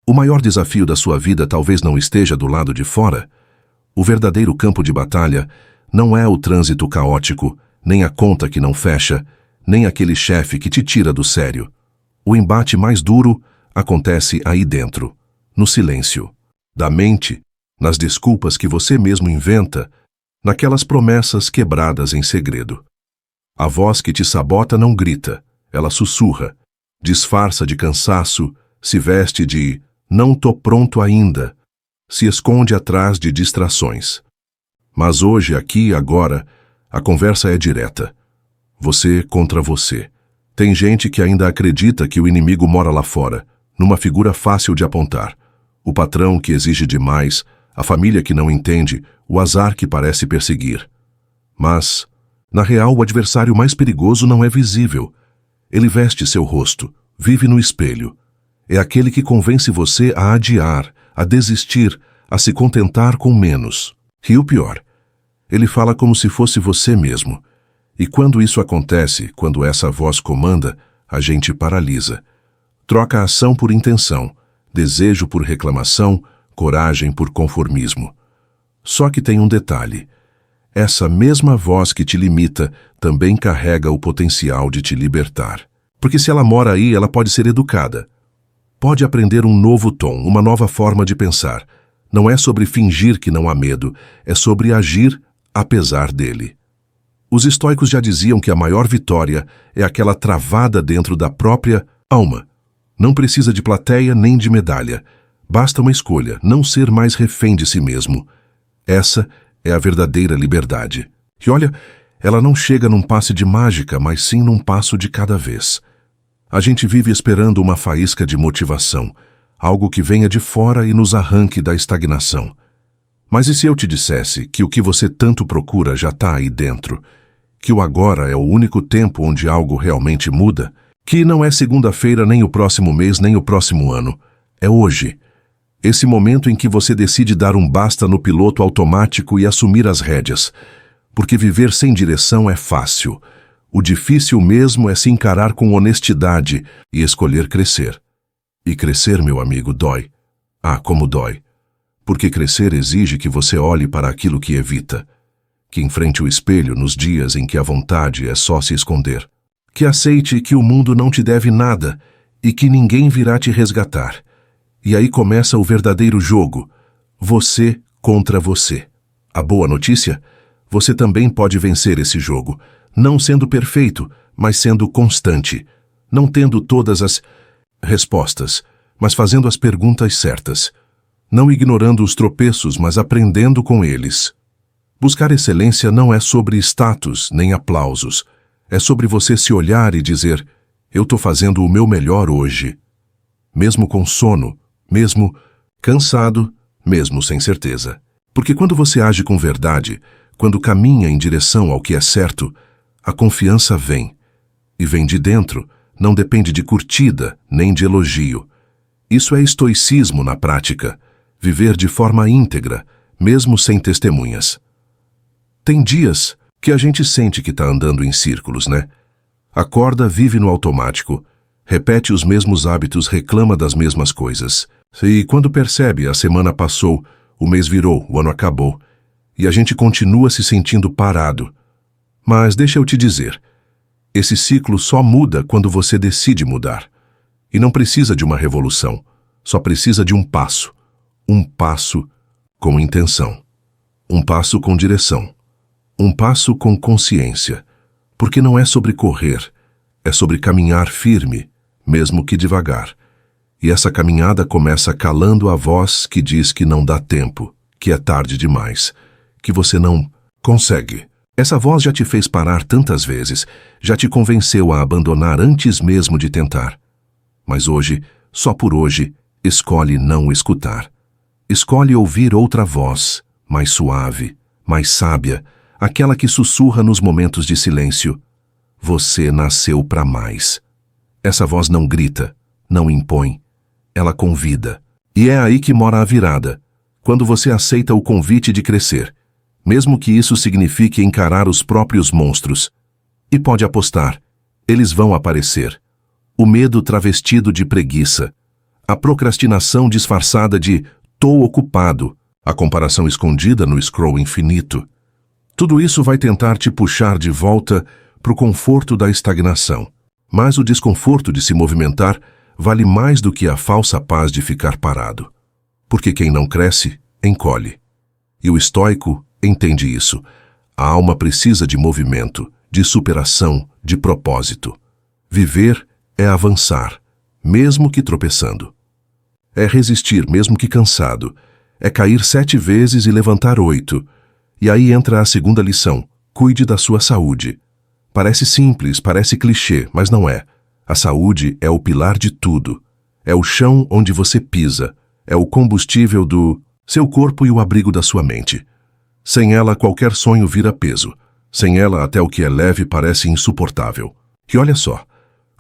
O maior desafio da sua vida talvez não esteja do lado de fora. O verdadeiro campo de batalha não é o trânsito caótico, nem a conta que não fecha, nem aquele chefe que te tira do sério. O embate mais duro acontece aí dentro, no silêncio, da mente, nas desculpas que você mesmo inventa, naquelas promessas quebradas em segredo. A voz que te sabota não grita, ela sussurra, disfarça de cansaço, se veste de "não tô pronto ainda", se esconde atrás de distrações. Mas hoje, aqui e agora, a conversa é direta. Você contra você. Tem gente que ainda acredita que o inimigo mora lá fora, numa figura fácil de apontar. O patrão que exige demais, a família que não entende, o azar que parece perseguir. Mas, na real, o adversário mais perigoso não é visível. Ele veste seu rosto, vive no espelho. É aquele que convence você a adiar, a desistir, a se contentar com menos. E o pior, ele fala como se fosse você mesmo. E quando isso acontece, quando essa voz comanda, a gente paralisa. Troca a ação por intenção, desejo por reclamação, coragem por conformismo. Só que tem um detalhe. Essa mesma voz que te limita também carrega o potencial de te libertar. Porque se ela mora aí, ela pode ser educada. Pode aprender um novo tom, uma nova forma de pensar. Não é sobre fingir que não há medo, é sobre agir apesar dele. Os estoicos já diziam que a maior vitória é aquela travada dentro da própria alma. Não precisa de plateia nem de medalha. Basta uma escolha, não ser mais refém de si mesmo. Essa é a verdadeira liberdade. E olha, ela não chega num passe de mágica, mas sim num passo de cada vez. A gente vive esperando uma faísca de motivação, algo que venha de fora e nos arranque da estagnação. Mas e se eu te dissesse que o que você tanto procura já está aí dentro? Que o agora é o único tempo onde algo realmente muda? Que não é segunda-feira, nem o próximo mês, nem o próximo ano. É hoje. Esse momento em que você decide dar um basta no piloto automático e assumir as rédeas. Porque viver sem direção é fácil. O difícil mesmo é se encarar com honestidade e escolher crescer. E crescer, meu amigo, dói. Ah, como dói. Porque crescer exige que você olhe para aquilo que evita. Que enfrente o espelho nos dias em que a vontade é só se esconder. Que aceite que o mundo não te deve nada e que ninguém virá te resgatar. E aí começa o verdadeiro jogo. Você contra você. A boa notícia? Você também pode vencer esse jogo. Não sendo perfeito, mas sendo constante. Não tendo todas as respostas, mas fazendo as perguntas certas. Não ignorando os tropeços, mas aprendendo com eles. Buscar excelência não é sobre status nem aplausos. É sobre você se olhar e dizer, eu estou fazendo o meu melhor hoje. Mesmo com sono, mesmo cansado, mesmo sem certeza. Porque quando você age com verdade, quando caminha em direção ao que é certo, a confiança vem. E vem de dentro, não depende de curtida, nem de elogio. Isso é estoicismo na prática, viver de forma íntegra, mesmo sem testemunhas. Tem dias que a gente sente que está andando em círculos, né? Acorda, vive no automático, repete os mesmos hábitos, reclama das mesmas coisas. E quando percebe, a semana passou, o mês virou, o ano acabou, e a gente continua se sentindo parado. Mas deixa eu te dizer, esse ciclo só muda quando você decide mudar. E não precisa de uma revolução, só precisa de um passo. Um passo com intenção. Um passo com direção. Um passo com consciência. Porque não é sobre correr, é sobre caminhar firme, mesmo que devagar. E essa caminhada começa calando a voz que diz que não dá tempo, que é tarde demais, que você não consegue. Essa voz já te fez parar tantas vezes, já te convenceu a abandonar antes mesmo de tentar. Mas hoje, só por hoje, escolhe não escutar. Escolhe ouvir outra voz, mais suave, mais sábia, aquela que sussurra nos momentos de silêncio. Você nasceu para mais. Essa voz não grita, não impõe, ela convida. E é aí que mora a virada, quando você aceita o convite de crescer, mesmo que isso signifique encarar os próprios monstros. E pode apostar, eles vão aparecer. O medo travestido de preguiça, a procrastinação disfarçada de "tô ocupado", a comparação escondida no scroll infinito. Tudo isso vai tentar te puxar de volta para o conforto da estagnação. Mas o desconforto de se movimentar vale mais do que a falsa paz de ficar parado. Porque quem não cresce, encolhe. E o estoico entende isso. A alma precisa de movimento, de superação, de propósito. Viver é avançar, mesmo que tropeçando. É resistir, mesmo que cansado. É cair 7 vezes e levantar 8. E aí entra a segunda lição: cuide da sua saúde. Parece simples, parece clichê, mas não é. A saúde é o pilar de tudo. É o chão onde você pisa. É o combustível do seu corpo e o abrigo da sua mente. Sem ela, qualquer sonho vira peso. Sem ela, até o que é leve parece insuportável. E olha só,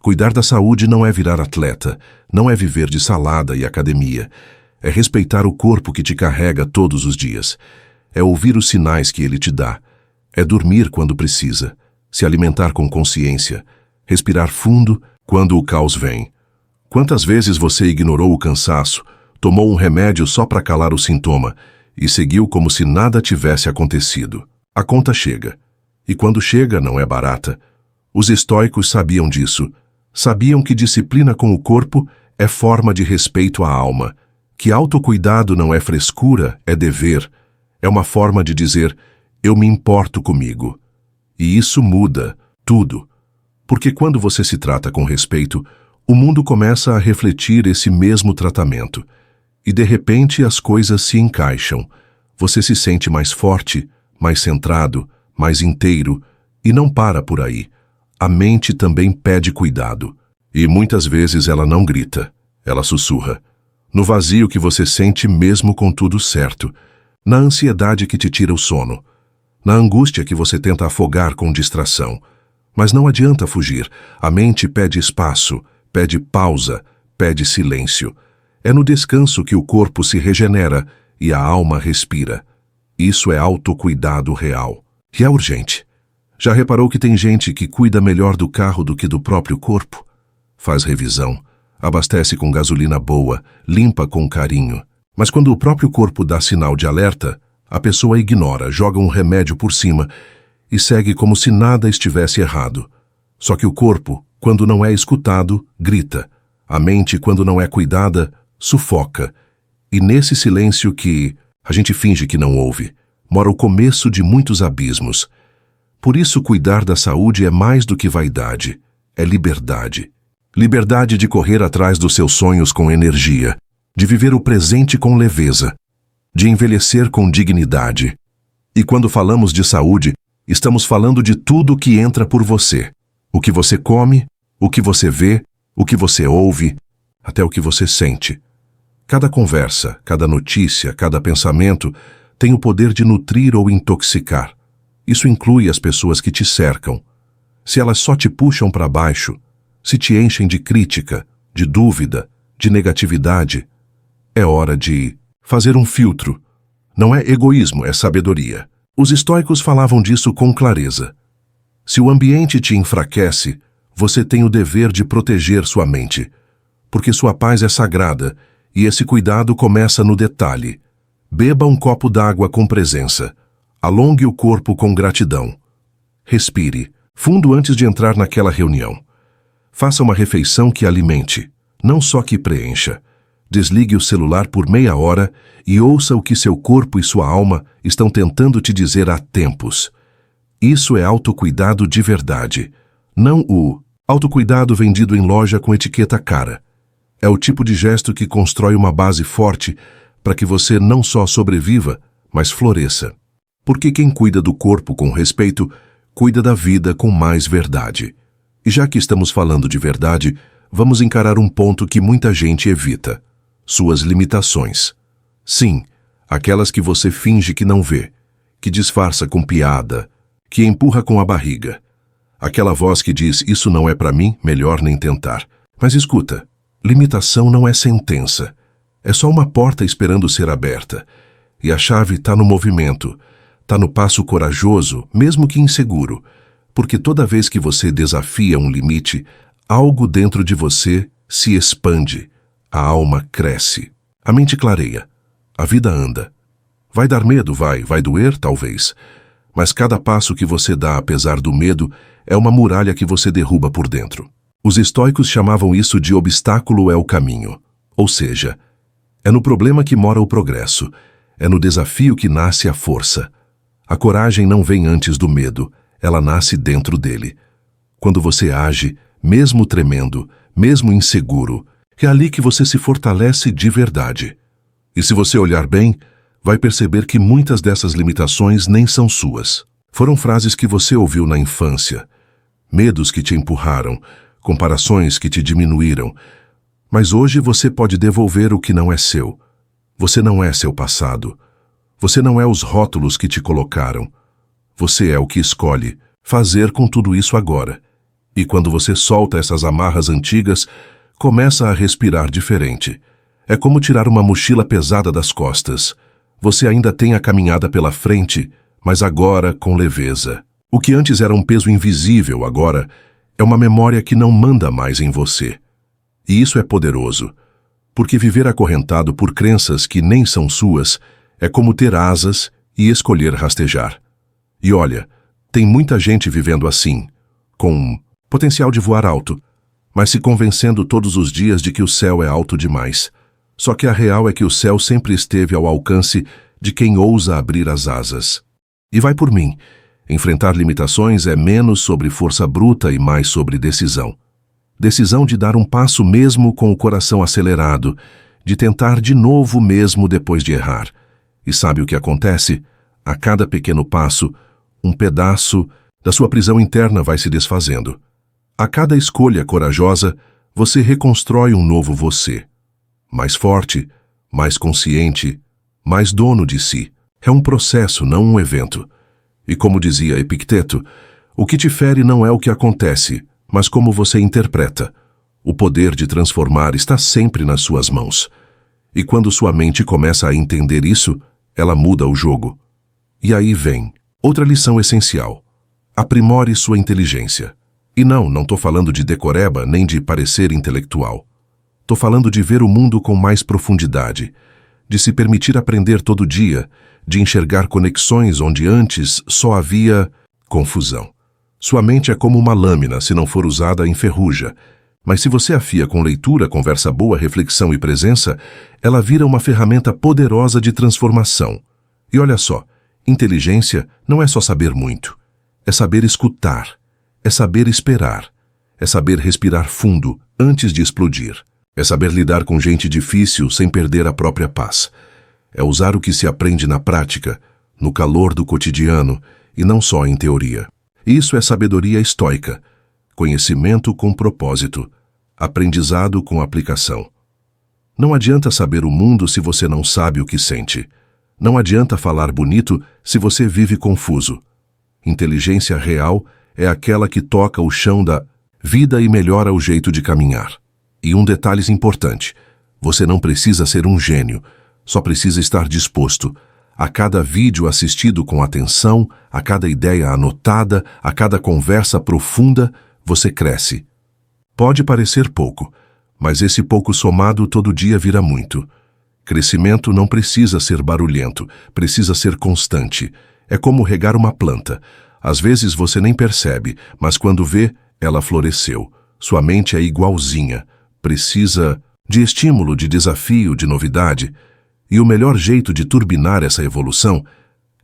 cuidar da saúde não é virar atleta, não é viver de salada e academia. É respeitar o corpo que te carrega todos os dias. É ouvir os sinais que ele te dá. É dormir quando precisa. Se alimentar com consciência. Respirar fundo quando o caos vem. Quantas vezes você ignorou o cansaço, tomou um remédio só para calar o sintoma e seguiu como se nada tivesse acontecido? A conta chega. E quando chega, não é barata. Os estoicos sabiam disso. Sabiam que disciplina com o corpo é forma de respeito à alma. Que autocuidado não é frescura, é dever. É uma forma de dizer, eu me importo comigo. E isso muda tudo. Porque quando você se trata com respeito, o mundo começa a refletir esse mesmo tratamento. E de repente as coisas se encaixam. Você se sente mais forte, mais centrado, mais inteiro. E não para por aí. A mente também pede cuidado. E muitas vezes ela não grita, ela sussurra. No vazio que você sente mesmo com tudo certo. Na ansiedade que te tira o sono. Na angústia que você tenta afogar com distração. Mas não adianta fugir. A mente pede espaço, pede pausa, pede silêncio. É no descanso que o corpo se regenera e a alma respira. Isso é autocuidado real. E é urgente. Já reparou que tem gente que cuida melhor do carro do que do próprio corpo? Faz revisão, abastece com gasolina boa, limpa com carinho. Mas quando o próprio corpo dá sinal de alerta, a pessoa ignora, joga um remédio por cima e segue como se nada estivesse errado. Só que o corpo, quando não é escutado, grita. A mente, quando não é cuidada, sufoca. E nesse silêncio que a gente finge que não ouve, mora o começo de muitos abismos. Por isso, cuidar da saúde é mais do que vaidade, é liberdade. Liberdade de correr atrás dos seus sonhos com energia, de viver o presente com leveza, de envelhecer com dignidade. E quando falamos de saúde, estamos falando de tudo que entra por você. O que você come, o que você vê, o que você ouve, até o que você sente. Cada conversa, cada notícia, cada pensamento tem o poder de nutrir ou intoxicar. Isso inclui as pessoas que te cercam. Se elas só te puxam para baixo, se te enchem de crítica, de dúvida, de negatividade, é hora de fazer um filtro. Não é egoísmo, é sabedoria. Os estoicos falavam disso com clareza. Se o ambiente te enfraquece, você tem o dever de proteger sua mente, porque sua paz é sagrada e esse cuidado começa no detalhe. Beba um copo d'água com presença. Alongue o corpo com gratidão. Respire fundo antes de entrar naquela reunião. Faça uma refeição que alimente, não só que preencha. Desligue o celular por meia hora e ouça o que seu corpo e sua alma estão tentando te dizer há tempos. Isso é autocuidado de verdade, não o autocuidado vendido em loja com etiqueta cara. É o tipo de gesto que constrói uma base forte para que você não só sobreviva, mas floresça. Porque quem cuida do corpo com respeito, cuida da vida com mais verdade. E já que estamos falando de verdade, vamos encarar um ponto que muita gente evita. Suas limitações. Sim, aquelas que você finge que não vê, que disfarça com piada, que empurra com a barriga. Aquela voz que diz, isso não é para mim, melhor nem tentar. Mas escuta, limitação não é sentença. É só uma porta esperando ser aberta. E a chave está no movimento, está no passo corajoso, mesmo que inseguro. Porque toda vez que você desafia um limite, algo dentro de você se expande. A alma cresce. A mente clareia. A vida anda. Vai dar medo, vai doer, talvez. Mas cada passo que você dá, apesar do medo, é uma muralha que você derruba por dentro. Os estoicos chamavam isso de obstáculo é o caminho. Ou seja, é no problema que mora o progresso. É no desafio que nasce a força. A coragem não vem antes do medo, ela nasce dentro dele. Quando você age, mesmo tremendo, mesmo inseguro, é ali que você se fortalece de verdade. E se você olhar bem, vai perceber que muitas dessas limitações nem são suas. Foram frases que você ouviu na infância, medos que te empurraram, comparações que te diminuíram. Mas hoje você pode devolver o que não é seu. Você não é seu passado. Você não é os rótulos que te colocaram. Você é o que escolhe fazer com tudo isso agora. E quando você solta essas amarras antigas, começa a respirar diferente. É como tirar uma mochila pesada das costas. Você ainda tem a caminhada pela frente, mas agora com leveza. O que antes era um peso invisível agora é uma memória que não manda mais em você. E isso é poderoso, porque viver acorrentado por crenças que nem são suas é como ter asas e escolher rastejar. E olha, tem muita gente vivendo assim, com potencial de voar alto, mas se convencendo todos os dias de que o céu é alto demais. Só que a real é que o céu sempre esteve ao alcance de quem ousa abrir as asas. E vai por mim. Enfrentar limitações é menos sobre força bruta e mais sobre decisão. Decisão de dar um passo mesmo com o coração acelerado, de tentar de novo mesmo depois de errar. E sabe o que acontece? A cada pequeno passo, um pedaço da sua prisão interna vai se desfazendo. A cada escolha corajosa, você reconstrói um novo você. Mais forte, mais consciente, mais dono de si. É um processo, não um evento. E como dizia Epicteto, o que te fere não é o que acontece, mas como você interpreta. O poder de transformar está sempre nas suas mãos. E quando sua mente começa a entender isso, ela muda o jogo. E aí vem outra lição essencial. Aprimore sua inteligência. E não estou falando de decoreba nem de parecer intelectual. Estou falando de ver o mundo com mais profundidade, de se permitir aprender todo dia, de enxergar conexões onde antes só havia confusão. Sua mente é como uma lâmina, se não for usada, enferruja. Mas se você afia com leitura, conversa boa, reflexão e presença, ela vira uma ferramenta poderosa de transformação. E olha só, inteligência não é só saber muito. É saber escutar. É saber esperar. É saber respirar fundo antes de explodir. É saber lidar com gente difícil sem perder a própria paz. É usar o que se aprende na prática, no calor do cotidiano e não só em teoria. Isso é sabedoria estoica, conhecimento com propósito, aprendizado com aplicação. Não adianta saber o mundo se você não sabe o que sente. Não adianta falar bonito se você vive confuso. Inteligência real é aquela que toca o chão da vida e melhora o jeito de caminhar. E um detalhe importante, você não precisa ser um gênio, só precisa estar disposto. A cada vídeo assistido com atenção, a cada ideia anotada, a cada conversa profunda, você cresce. Pode parecer pouco, mas esse pouco somado todo dia vira muito. Crescimento não precisa ser barulhento, precisa ser constante. É como regar uma planta. Às vezes você nem percebe, mas quando vê, ela floresceu. Sua mente é igualzinha. Precisa de estímulo, de desafio, de novidade. E o melhor jeito de turbinar essa evolução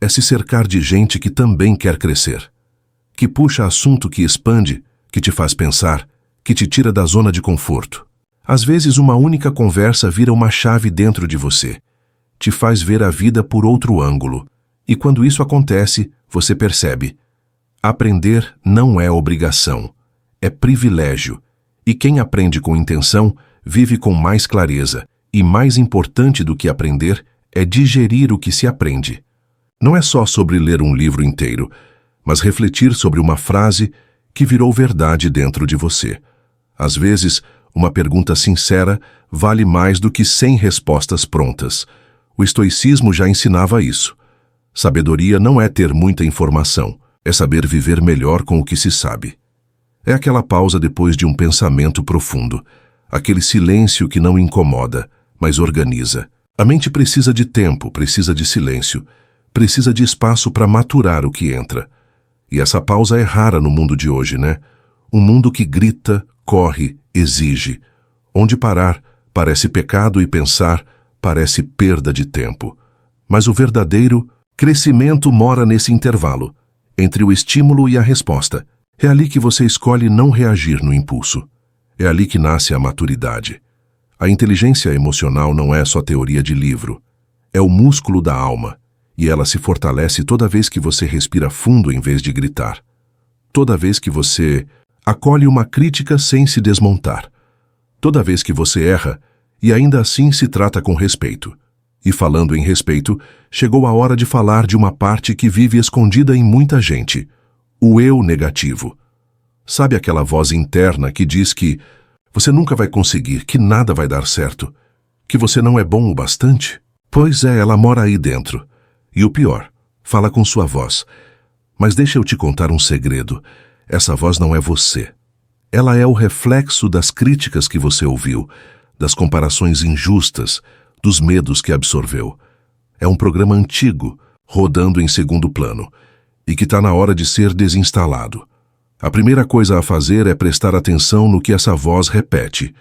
é se cercar de gente que também quer crescer. Que puxa assunto que expande, que te faz pensar, que te tira da zona de conforto. Às vezes uma única conversa vira uma chave dentro de você. Te faz ver a vida por outro ângulo. E quando isso acontece, você percebe. Aprender não é obrigação, é privilégio. E quem aprende com intenção, vive com mais clareza. E mais importante do que aprender, é digerir o que se aprende. Não é só sobre ler um livro inteiro, mas refletir sobre uma frase que virou verdade dentro de você. Às vezes, uma pergunta sincera vale mais do que 100 respostas prontas. O estoicismo já ensinava isso. Sabedoria não é ter muita informação, é saber viver melhor com o que se sabe. É aquela pausa depois de um pensamento profundo, aquele silêncio que não incomoda, mas organiza. A mente precisa de tempo, precisa de silêncio, precisa de espaço para maturar o que entra. E essa pausa é rara no mundo de hoje, né? Um mundo que grita, corre, exige. Onde parar parece pecado e pensar parece perda de tempo. Mas o verdadeiro crescimento mora nesse intervalo, entre o estímulo e a resposta. É ali que você escolhe não reagir no impulso. É ali que nasce a maturidade. A inteligência emocional não é só teoria de livro. É o músculo da alma, e ela se fortalece toda vez que você respira fundo em vez de gritar. Toda vez que você acolhe uma crítica sem se desmontar. Toda vez que você erra e ainda assim se trata com respeito. E falando em respeito, chegou a hora de falar de uma parte que vive escondida em muita gente, o eu negativo. Sabe aquela voz interna que diz que você nunca vai conseguir, que nada vai dar certo, que você não é bom o bastante? Pois é, ela mora aí dentro. E o pior, fala com sua voz. Mas deixa eu te contar um segredo. Essa voz não é você. Ela é o reflexo das críticas que você ouviu, das comparações injustas, dos medos que absorveu. É um programa antigo, rodando em segundo plano, e que está na hora de ser desinstalado. A primeira coisa a fazer é prestar atenção no que essa voz repete.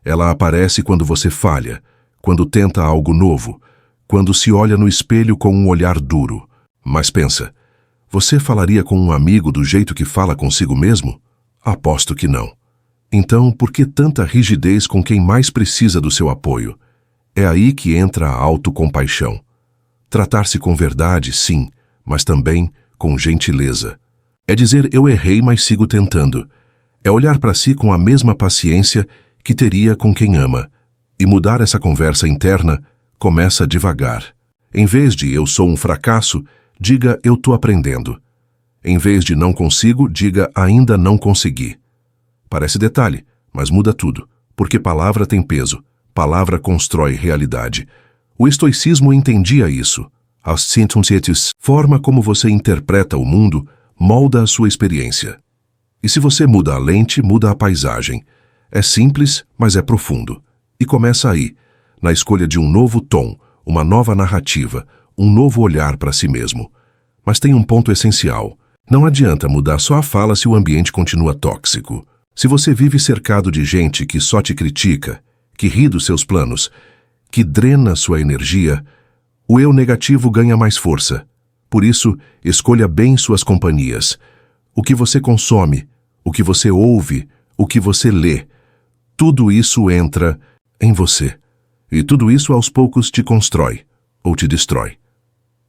Ela aparece quando você falha, quando tenta algo novo, quando se olha no espelho com um olhar duro. Mas pensa, você falaria com um amigo do jeito que fala consigo mesmo? Aposto que não. Então, por que tanta rigidez com quem mais precisa do seu apoio? É aí que entra a autocompaixão. Tratar-se com verdade, sim, mas também com gentileza. É dizer eu errei, mas sigo tentando. É olhar para si com a mesma paciência que teria com quem ama. E mudar essa conversa interna começa devagar. Em vez de eu sou um fracasso, diga eu tô aprendendo. Em vez de não consigo, diga ainda não consegui. Parece detalhe, mas muda tudo, porque palavra tem peso, palavra constrói realidade. O estoicismo entendia isso. As sintonsietes, forma como você interpreta o mundo, molda a sua experiência. E se você muda a lente, muda a paisagem. É simples, mas é profundo. E começa aí, na escolha de um novo tom, uma nova narrativa, um novo olhar para si mesmo. Mas tem um ponto essencial. Não adianta mudar só a fala se o ambiente continua tóxico. Se você vive cercado de gente que só te critica, que ri dos seus planos, que drena sua energia, o eu negativo ganha mais força. Por isso, escolha bem suas companhias. O que você consome, o que você ouve, o que você lê, tudo isso entra em você. E tudo isso aos poucos te constrói ou te destrói.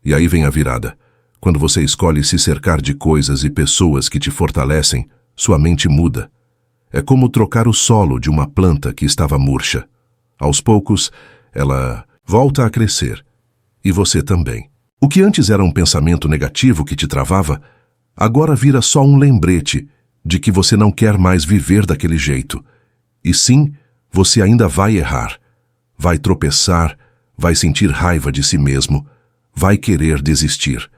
E aí vem a virada. Quando você escolhe se cercar de coisas e pessoas que te fortalecem, sua mente muda. É como trocar o solo de uma planta que estava murcha. Aos poucos, ela volta a crescer. E você também. O que antes era um pensamento negativo que te travava, agora vira só um lembrete de que você não quer mais viver daquele jeito. E sim, você ainda vai errar. Vai tropeçar, vai sentir raiva de si mesmo, vai querer desistir.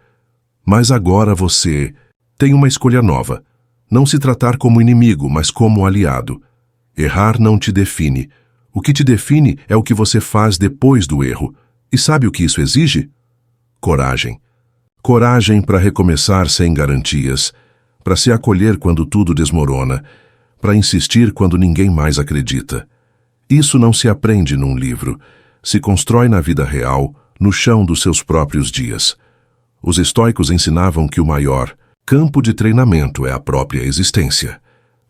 Mas agora você tem uma escolha nova. Não se tratar como inimigo, mas como aliado. Errar não te define. O que te define é o que você faz depois do erro. E sabe o que isso exige? Coragem. Coragem para recomeçar sem garantias, para se acolher quando tudo desmorona, para insistir quando ninguém mais acredita. Isso não se aprende num livro, se constrói na vida real, no chão dos seus próprios dias. Os estoicos ensinavam que o maior campo de treinamento é a própria existência.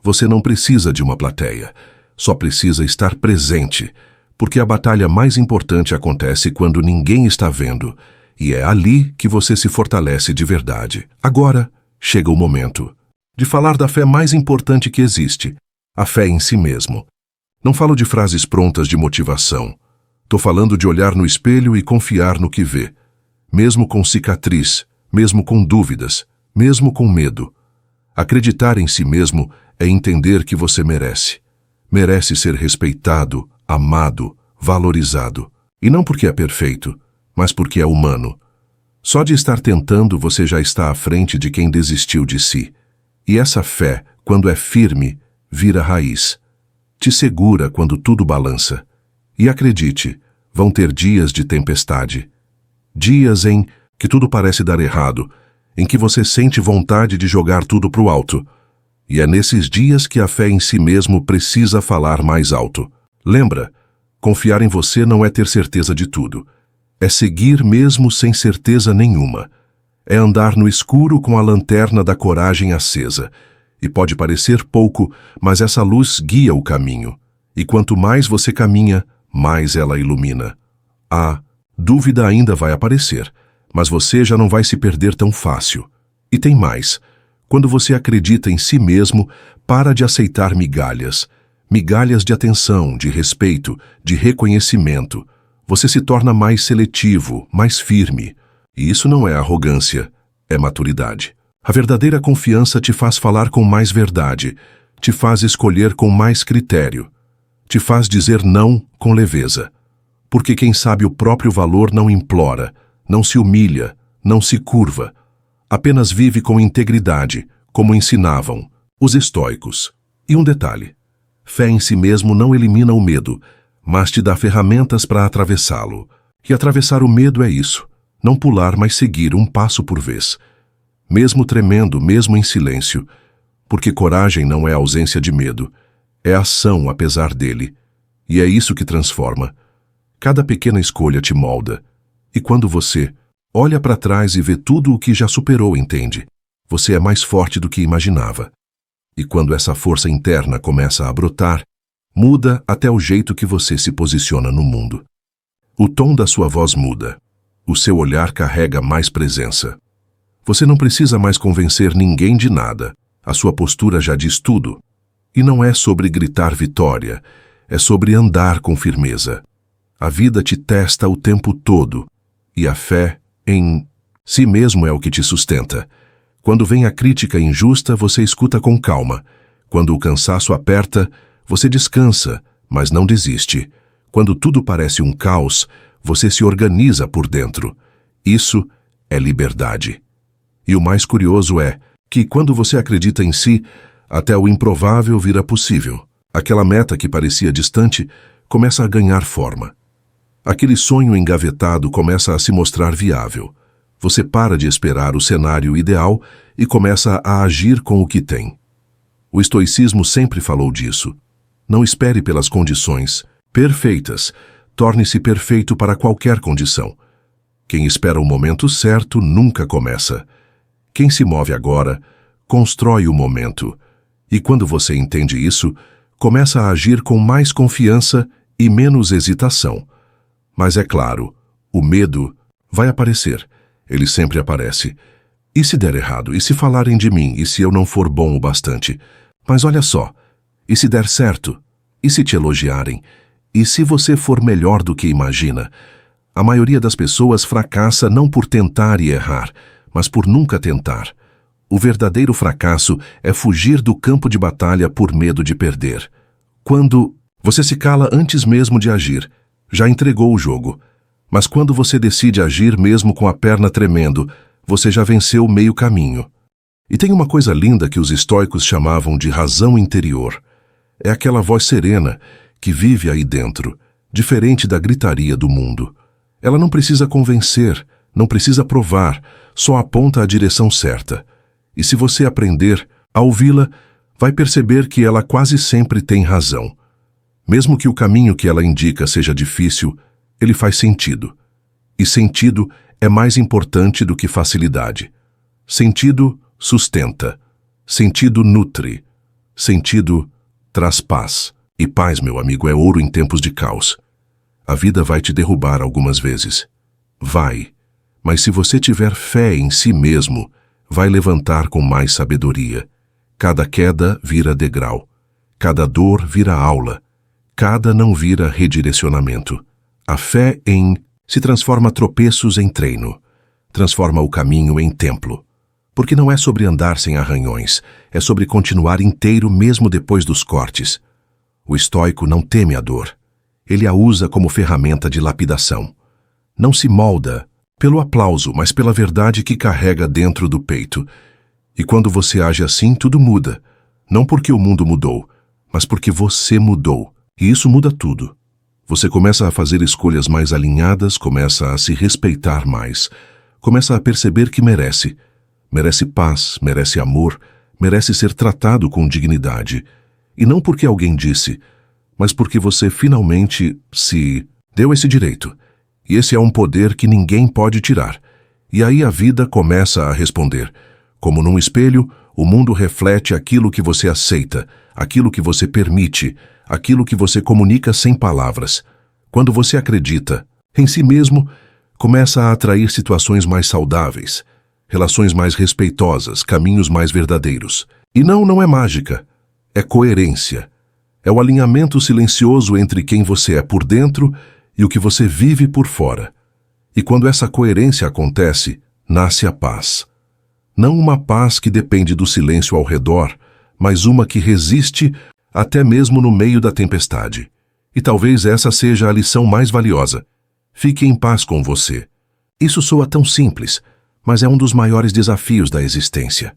Você não precisa de uma plateia, só precisa estar presente, porque a batalha mais importante acontece quando ninguém está vendo, e é ali que você se fortalece de verdade. Agora, chega o momento de falar da fé mais importante que existe, a fé em si mesmo. Não falo de frases prontas de motivação. Tô falando de olhar no espelho e confiar no que vê. Mesmo com cicatriz, mesmo com dúvidas, mesmo com medo. Acreditar em si mesmo é entender que você merece. Merece ser respeitado, amado, valorizado. E não porque é perfeito, mas porque é humano. Só de estar tentando você já está à frente de quem desistiu de si. E essa fé, quando é firme, vira raiz. te segura quando tudo balança. E acredite, vão ter dias de tempestade. Dias em que tudo parece dar errado, em que você sente vontade de jogar tudo pro alto. E é nesses dias que a fé em si mesmo precisa falar mais alto. Lembra, confiar em você não é ter certeza de tudo. É seguir mesmo sem certeza nenhuma. É andar no escuro com a lanterna da coragem acesa. E pode parecer pouco, mas essa luz guia o caminho. E quanto mais você caminha, mais ela ilumina. A dúvida ainda vai aparecer, mas você já não vai se perder tão fácil. E tem mais. Quando você acredita em si mesmo, para de aceitar migalhas. Migalhas de atenção, de respeito, de reconhecimento. Você se torna mais seletivo, mais firme. E isso não é arrogância, é maturidade. A verdadeira confiança te faz falar com mais verdade, te faz escolher com mais critério, te faz dizer não com leveza. Porque quem sabe o próprio valor não implora, não se humilha, não se curva. Apenas vive com integridade, como ensinavam os estoicos. E um detalhe: fé em si mesmo não elimina o medo, mas te dá ferramentas para atravessá-lo. E atravessar o medo é isso, não pular, mas seguir um passo por vez. Mesmo tremendo, mesmo em silêncio, porque coragem não é ausência de medo, é ação apesar dele. E é isso que transforma. Cada pequena escolha te molda. E quando você olha para trás e vê tudo o que já superou, entende? Você é mais forte do que imaginava. E quando essa força interna começa a brotar, muda até o jeito que você se posiciona no mundo. O tom da sua voz muda. O seu olhar carrega mais presença. Você não precisa mais convencer ninguém de nada. A sua postura já diz tudo. E não é sobre gritar vitória, é sobre andar com firmeza. A vida te testa o tempo todo, e a fé em si mesmo é o que te sustenta. Quando vem a crítica injusta, você escuta com calma. Quando o cansaço aperta, você descansa, mas não desiste. Quando tudo parece um caos, você se organiza por dentro. Isso é liberdade. E o mais curioso é que, quando você acredita em si, até o improvável vira possível. Aquela meta que parecia distante começa a ganhar forma. Aquele sonho engavetado começa a se mostrar viável. Você para de esperar o cenário ideal e começa a agir com o que tem. O estoicismo sempre falou disso. Não espere pelas condições perfeitas. Torne-se perfeito para qualquer condição. Quem espera o momento certo nunca começa. Quem se move agora, constrói o momento. E quando você entende isso, começa a agir com mais confiança e menos hesitação. Mas é claro, o medo vai aparecer. Ele sempre aparece. E se der errado? E se falarem de mim? E se eu não for bom o bastante? Mas olha só, e se der certo? E se te elogiarem? E se você for melhor do que imagina? A maioria das pessoas fracassa não por tentar e errar, mas por nunca tentar. O verdadeiro fracasso é fugir do campo de batalha por medo de perder. Quando você se cala antes mesmo de agir, já entregou o jogo. Mas quando você decide agir mesmo com a perna tremendo, você já venceu meio caminho. E tem uma coisa linda que os estoicos chamavam de razão interior. É aquela voz serena que vive aí dentro, diferente da gritaria do mundo. Ela não precisa convencer, não precisa provar, só aponta a direção certa. E se você aprender a ouvi-la, vai perceber que ela quase sempre tem razão. Mesmo que o caminho que ela indica seja difícil, ele faz sentido. E sentido é mais importante do que facilidade. Sentido sustenta. Sentido nutre. Sentido traz paz. E paz, meu amigo, é ouro em tempos de caos. A vida vai te derrubar algumas vezes. Vai. Mas se você tiver fé em si mesmo, vai levantar com mais sabedoria. Cada queda vira degrau. Cada dor vira aula. Cada não vira redirecionamento. A fé em se transforma tropeços em treino. Transforma o caminho em templo. Porque não é sobre andar sem arranhões, é sobre continuar inteiro mesmo depois dos cortes. O estoico não teme a dor. Ele a usa como ferramenta de lapidação. Não se molda pelo aplauso, mas pela verdade que carrega dentro do peito. E quando você age assim, tudo muda. Não porque o mundo mudou, mas porque você mudou. E isso muda tudo. Você começa a fazer escolhas mais alinhadas, começa a se respeitar mais, começa a perceber que merece. Merece paz, merece amor, merece ser tratado com dignidade. E não porque alguém disse, mas porque você finalmente se deu esse direito. E esse é um poder que ninguém pode tirar. E aí a vida começa a responder. Como num espelho, o mundo reflete aquilo que você aceita, aquilo que você permite, aquilo que você comunica sem palavras. Quando você acredita em si mesmo, começa a atrair situações mais saudáveis, relações mais respeitosas, caminhos mais verdadeiros. E não é mágica, é coerência. É o alinhamento silencioso entre quem você é por dentro e o que você vive por fora. E quando essa coerência acontece, nasce a paz. Não uma paz que depende do silêncio ao redor, mas uma que resiste até mesmo no meio da tempestade. E talvez essa seja a lição mais valiosa. Fique em paz com você. Isso soa tão simples, mas é um dos maiores desafios da existência.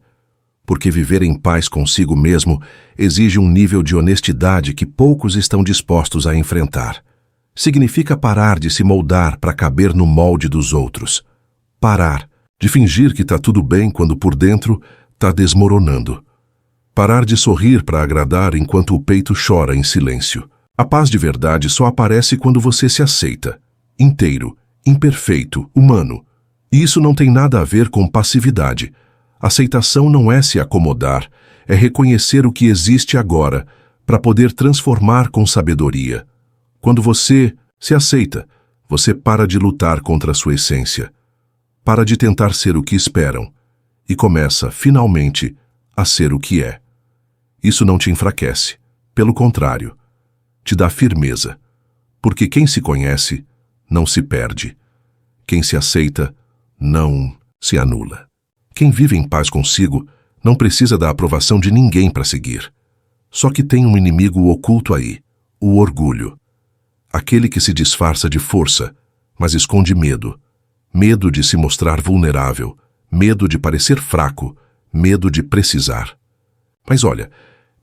Porque viver em paz consigo mesmo exige um nível de honestidade que poucos estão dispostos a enfrentar. Significa parar de se moldar para caber no molde dos outros. Parar de fingir que está tudo bem quando por dentro está desmoronando. Parar de sorrir para agradar enquanto o peito chora em silêncio. A paz de verdade só aparece quando você se aceita. Inteiro, imperfeito, humano. E isso não tem nada a ver com passividade. Aceitação não é se acomodar, é reconhecer o que existe agora, para poder transformar com sabedoria. Quando você se aceita, você para de lutar contra a sua essência. Para de tentar ser o que esperam. E começa, finalmente, a ser o que é. Isso não te enfraquece. Pelo contrário, te dá firmeza. Porque quem se conhece, não se perde. Quem se aceita, não se anula. Quem vive em paz consigo não precisa da aprovação de ninguém para seguir. Só que tem um inimigo oculto aí, o orgulho. Aquele que se disfarça de força, mas esconde medo. Medo de se mostrar vulnerável, medo de parecer fraco, medo de precisar. Mas olha,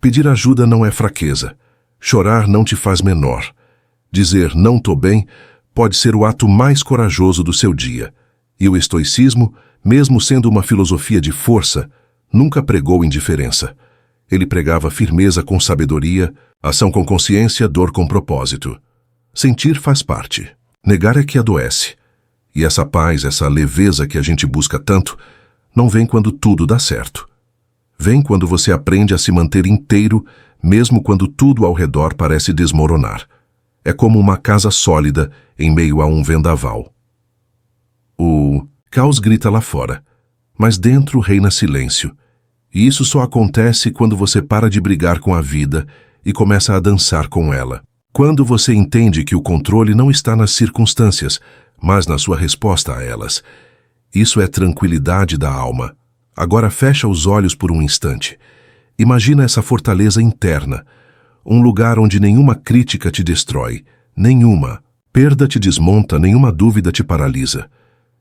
pedir ajuda não é fraqueza. Chorar não te faz menor. Dizer não tô bem pode ser o ato mais corajoso do seu dia. E o estoicismo, mesmo sendo uma filosofia de força, nunca pregou indiferença. Ele pregava firmeza com sabedoria, ação com consciência, dor com propósito. Sentir faz parte. Negar é que adoece. E essa paz, essa leveza que a gente busca tanto, não vem quando tudo dá certo. Vem quando você aprende a se manter inteiro, mesmo quando tudo ao redor parece desmoronar. É como uma casa sólida em meio a um vendaval. O caos grita lá fora, mas dentro reina silêncio. E isso só acontece quando você para de brigar com a vida e começa a dançar com ela. Quando você entende que o controle não está nas circunstâncias, mas na sua resposta a elas. Isso é tranquilidade da alma. Agora fecha os olhos por um instante. Imagina essa fortaleza interna, um lugar onde nenhuma crítica te destrói, nenhuma perda te desmonta, nenhuma dúvida te paralisa.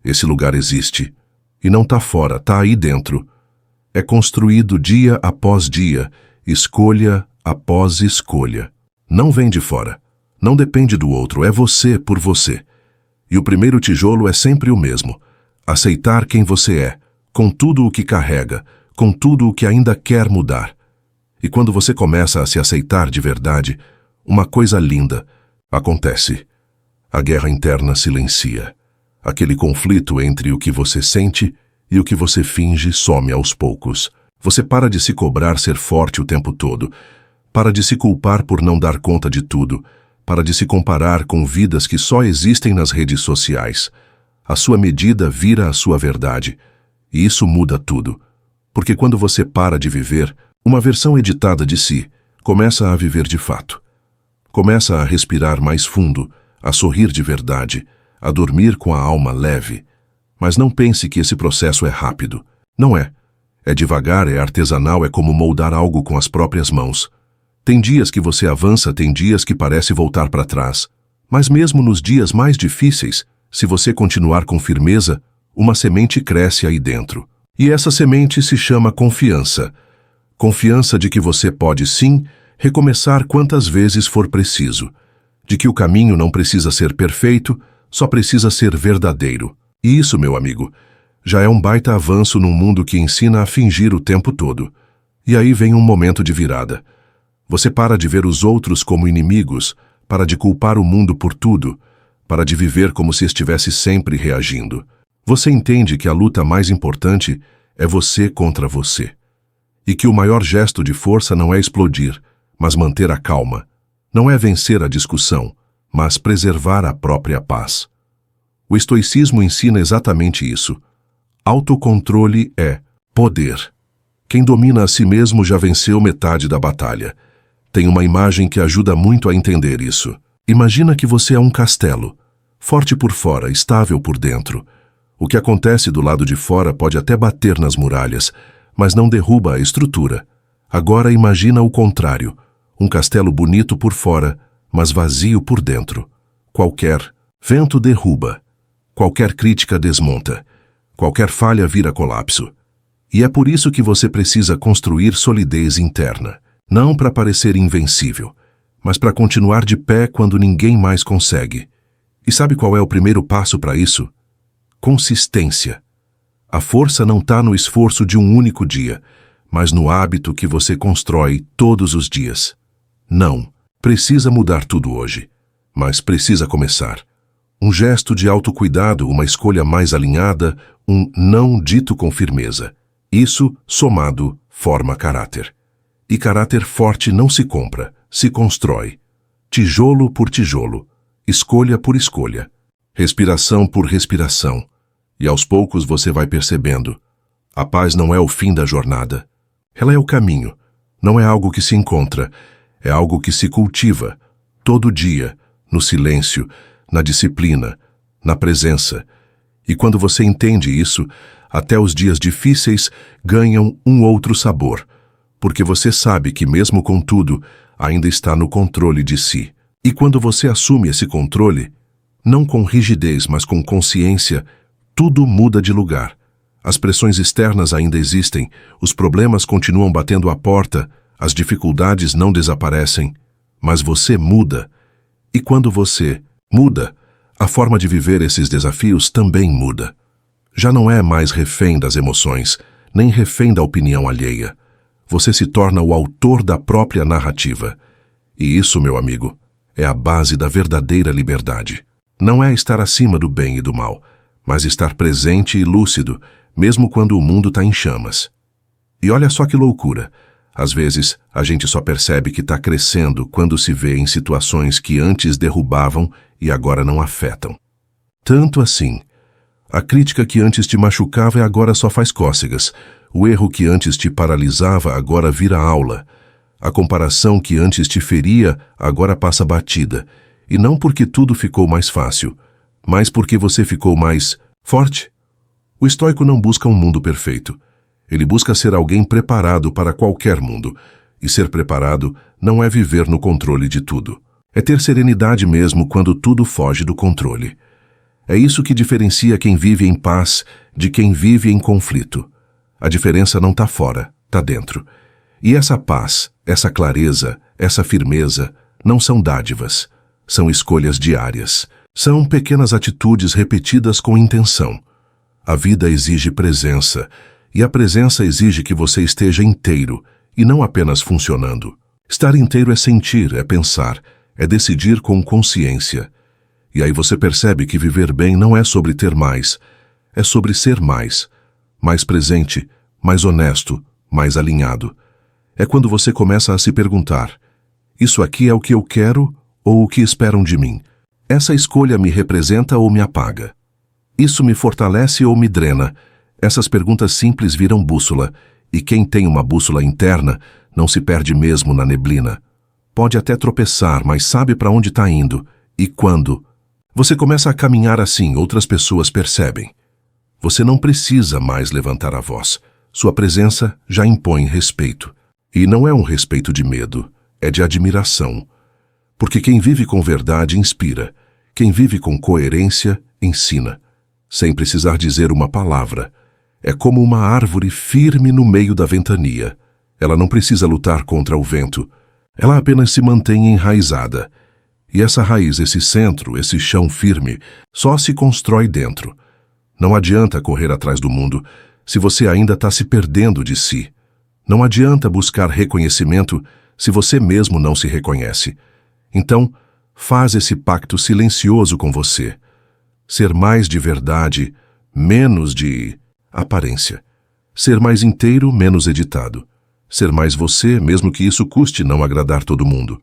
Esse lugar existe. E não está fora, está aí dentro. É construído dia após dia, escolha após escolha. Não vem de fora. Não depende do outro, é você por você. E o primeiro tijolo é sempre o mesmo. Aceitar quem você é, com tudo o que carrega, com tudo o que ainda quer mudar. E quando você começa a se aceitar de verdade, uma coisa linda acontece. A guerra interna silencia. Aquele conflito entre o que você sente e o que você finge some aos poucos. Você para de se cobrar ser forte o tempo todo, para de se culpar por não dar conta de tudo, para de se comparar com vidas que só existem nas redes sociais. A sua medida vira a sua verdade. E isso muda tudo. Porque quando você para de viver, uma versão editada de si começa a viver de fato. Começa a respirar mais fundo, a sorrir de verdade, a dormir com a alma leve. Mas não pense que esse processo é rápido. Não é. É devagar, é artesanal, é como moldar algo com as próprias mãos. Tem dias que você avança, tem dias que parece voltar para trás. Mas mesmo nos dias mais difíceis, se você continuar com firmeza, uma semente cresce aí dentro. E essa semente se chama confiança. Confiança de que você pode sim recomeçar quantas vezes for preciso, de que o caminho não precisa ser perfeito, só precisa ser verdadeiro. E isso, meu amigo, já é um baita avanço num mundo que ensina a fingir o tempo todo. E aí vem um momento de virada. Você para de ver os outros como inimigos, para de culpar o mundo por tudo, para de viver como se estivesse sempre reagindo. Você entende que a luta mais importante é você contra você. E que o maior gesto de força não é explodir, mas manter a calma. Não é vencer a discussão, mas preservar a própria paz. O estoicismo ensina exatamente isso. Autocontrole é poder. Quem domina a si mesmo já venceu metade da batalha. Tem uma imagem que ajuda muito a entender isso. Imagina que você é um castelo, forte por fora, estável por dentro. O que acontece do lado de fora pode até bater nas muralhas, mas não derruba a estrutura. Agora imagina o contrário, um castelo bonito por fora, mas vazio por dentro. Qualquer vento derruba, qualquer crítica desmonta, qualquer falha vira colapso. E é por isso que você precisa construir solidez interna. Não para parecer invencível, mas para continuar de pé quando ninguém mais consegue. E sabe qual é o primeiro passo para isso? Consistência. A força não está no esforço de um único dia, mas no hábito que você constrói todos os dias. Não precisa mudar tudo hoje, mas precisa começar. Um gesto de autocuidado, uma escolha mais alinhada, um não dito com firmeza. Isso, somado, forma caráter. E caráter forte não se compra, se constrói. Tijolo por tijolo, escolha por escolha, respiração por respiração. E aos poucos você vai percebendo. A paz não é o fim da jornada. Ela é o caminho. Não é algo que se encontra. É algo que se cultiva, todo dia, no silêncio, na disciplina, na presença. E quando você entende isso, até os dias difíceis ganham um outro sabor. Porque você sabe que mesmo com tudo, ainda está no controle de si. E quando você assume esse controle, não com rigidez, mas com consciência, tudo muda de lugar. As pressões externas ainda existem, os problemas continuam batendo à porta, as dificuldades não desaparecem, mas você muda. E quando você muda, a forma de viver esses desafios também muda. Já não é mais refém das emoções, nem refém da opinião alheia. Você se torna o autor da própria narrativa. E isso, meu amigo, é a base da verdadeira liberdade. Não é estar acima do bem e do mal, mas estar presente e lúcido, mesmo quando o mundo está em chamas. E olha só que loucura. Às vezes, a gente só percebe que está crescendo quando se vê em situações que antes derrubavam e agora não afetam. Tanto assim, a crítica que antes te machucava e agora só faz cócegas. O erro que antes te paralisava agora vira aula. A comparação que antes te feria agora passa batida. E não porque tudo ficou mais fácil, mas porque você ficou mais forte. O estoico não busca um mundo perfeito. Ele busca ser alguém preparado para qualquer mundo. E ser preparado não é viver no controle de tudo. É ter serenidade mesmo quando tudo foge do controle. É isso que diferencia quem vive em paz de quem vive em conflito. A diferença não está fora, está dentro. E essa paz, essa clareza, essa firmeza não são dádivas, são escolhas diárias. São pequenas atitudes repetidas com intenção. A vida exige presença, e a presença exige que você esteja inteiro, e não apenas funcionando. Estar inteiro é sentir, é pensar, é decidir com consciência. E aí você percebe que viver bem não é sobre ter mais, é sobre ser mais presente, mais honesto, mais alinhado. É quando você começa a se perguntar: isso aqui é o que eu quero ou o que esperam de mim? Essa escolha me representa ou me apaga? Isso me fortalece ou me drena? Essas perguntas simples viram bússola, e quem tem uma bússola interna não se perde mesmo na neblina. Pode até tropeçar, mas sabe para onde está indo. E quando você começa a caminhar assim, outras pessoas percebem. Você não precisa mais levantar a voz. Sua presença já impõe respeito. E não é um respeito de medo, é de admiração. Porque quem vive com verdade inspira. Quem vive com coerência ensina. Sem precisar dizer uma palavra. É como uma árvore firme no meio da ventania. Ela não precisa lutar contra o vento. Ela apenas se mantém enraizada. E essa raiz, esse centro, esse chão firme, só se constrói dentro. Não adianta correr atrás do mundo se você ainda está se perdendo de si. Não adianta buscar reconhecimento se você mesmo não se reconhece. Então, faz esse pacto silencioso com você. Ser mais de verdade, menos de aparência. Ser mais inteiro, menos editado. Ser mais você, mesmo que isso custe não agradar todo mundo.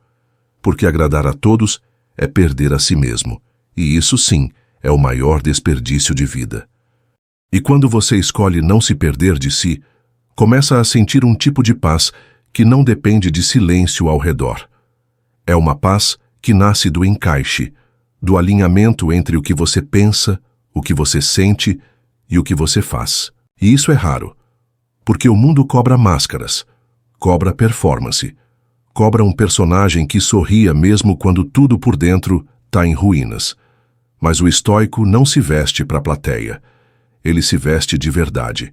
Porque agradar a todos é perder a si mesmo. E isso sim é o maior desperdício de vida. E quando você escolhe não se perder de si, começa a sentir um tipo de paz que não depende de silêncio ao redor. É uma paz que nasce do encaixe, do alinhamento entre o que você pensa, o que você sente e o que você faz. E isso é raro, porque o mundo cobra máscaras, cobra performance, cobra um personagem que sorria mesmo quando tudo por dentro está em ruínas. Mas o estoico não se veste para a plateia, ele se veste de verdade.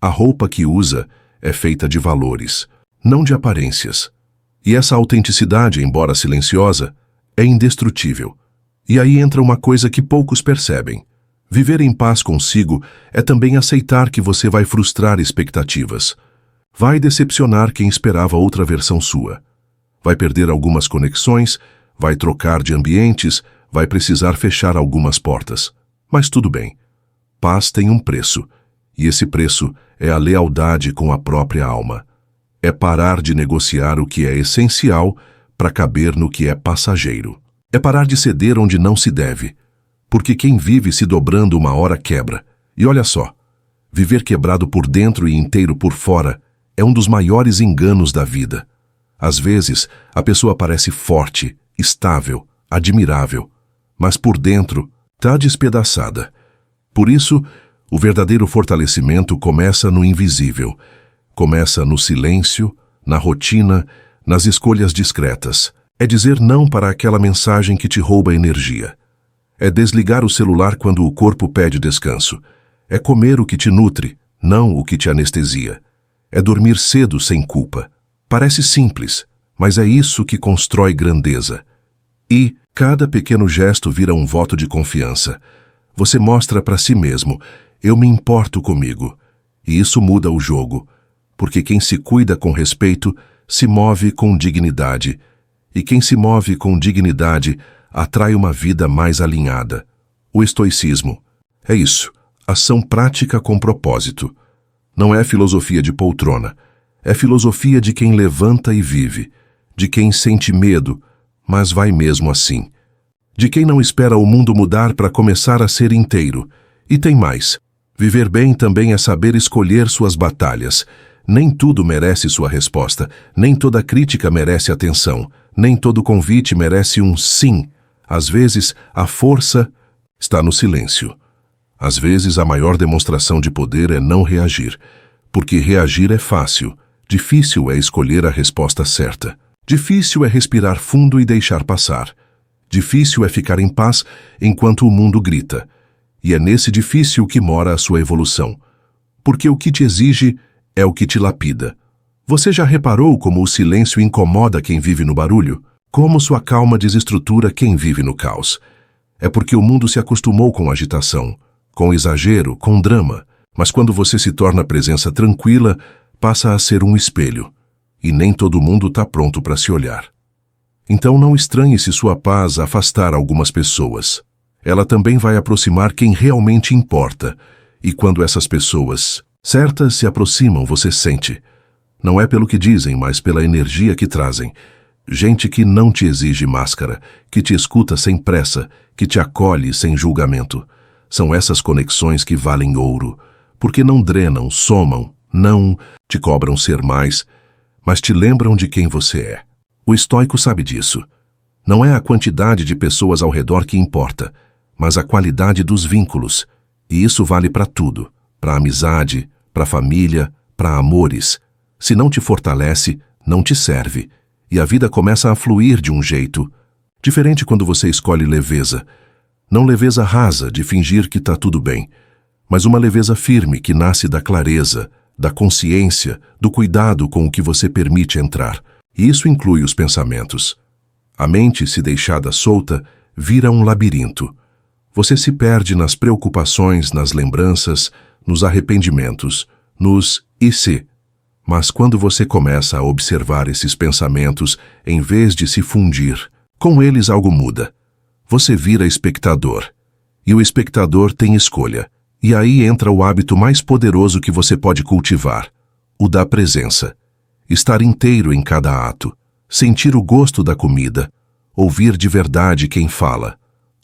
A roupa que usa é feita de valores, não de aparências. E essa autenticidade, embora silenciosa, é indestrutível. E aí entra uma coisa que poucos percebem. Viver em paz consigo é também aceitar que você vai frustrar expectativas. Vai decepcionar quem esperava outra versão sua. Vai perder algumas conexões, vai trocar de ambientes, vai precisar fechar algumas portas. Mas tudo bem. Paz tem um preço, e esse preço é a lealdade com a própria alma. É parar de negociar o que é essencial para caber no que é passageiro. É parar de ceder onde não se deve, porque quem vive se dobrando uma hora quebra. E olha só, viver quebrado por dentro e inteiro por fora é um dos maiores enganos da vida. Às vezes, a pessoa parece forte, estável, admirável, mas por dentro está despedaçada. Por isso, o verdadeiro fortalecimento começa no invisível. Começa no silêncio, na rotina, nas escolhas discretas. É dizer não para aquela mensagem que te rouba energia. É desligar o celular quando o corpo pede descanso. É comer o que te nutre, não o que te anestesia. É dormir cedo sem culpa. Parece simples, mas é isso que constrói grandeza. E cada pequeno gesto vira um voto de confiança. Você mostra para si mesmo, eu me importo comigo. E isso muda o jogo, porque quem se cuida com respeito se move com dignidade. E quem se move com dignidade atrai uma vida mais alinhada. O estoicismo é isso, ação prática com propósito. Não é filosofia de poltrona, é filosofia de quem levanta e vive, de quem sente medo, mas vai mesmo assim. De quem não espera o mundo mudar para começar a ser inteiro. E tem mais. Viver bem também é saber escolher suas batalhas. Nem tudo merece sua resposta, nem toda crítica merece atenção, nem todo convite merece um sim. Às vezes, a força está no silêncio. Às vezes, a maior demonstração de poder é não reagir, porque reagir é fácil. Difícil é escolher a resposta certa. Difícil é respirar fundo e deixar passar. Difícil é ficar em paz enquanto o mundo grita. E é nesse difícil que mora a sua evolução. Porque o que te exige é o que te lapida. Você já reparou como o silêncio incomoda quem vive no barulho? Como sua calma desestrutura quem vive no caos? É porque o mundo se acostumou com agitação, com exagero, com drama. Mas quando você se torna presença tranquila, passa a ser um espelho. E nem todo mundo está pronto para se olhar. Então não estranhe se sua paz afastar algumas pessoas. Ela também vai aproximar quem realmente importa. E quando essas pessoas certas se aproximam, você sente. Não é pelo que dizem, mas pela energia que trazem. Gente que não te exige máscara, que te escuta sem pressa, que te acolhe sem julgamento. São essas conexões que valem ouro, porque não drenam, somam, não te cobram ser mais, mas te lembram de quem você é. O estoico sabe disso. Não é a quantidade de pessoas ao redor que importa, mas a qualidade dos vínculos. E isso vale para tudo, para amizade, para família, para amores. Se não te fortalece, não te serve. E a vida começa a fluir de um jeito diferente quando você escolhe leveza. Não leveza rasa de fingir que está tudo bem, mas uma leveza firme que nasce da clareza, da consciência, do cuidado com o que você permite entrar. E isso inclui os pensamentos. A mente, se deixada solta, vira um labirinto. Você se perde nas preocupações, nas lembranças, nos arrependimentos, nos e se. Mas quando você começa a observar esses pensamentos, em vez de se fundir, com eles algo muda. Você vira espectador. E o espectador tem escolha. E aí entra o hábito mais poderoso que você pode cultivar, o da presença. Estar inteiro em cada ato, sentir o gosto da comida, ouvir de verdade quem fala,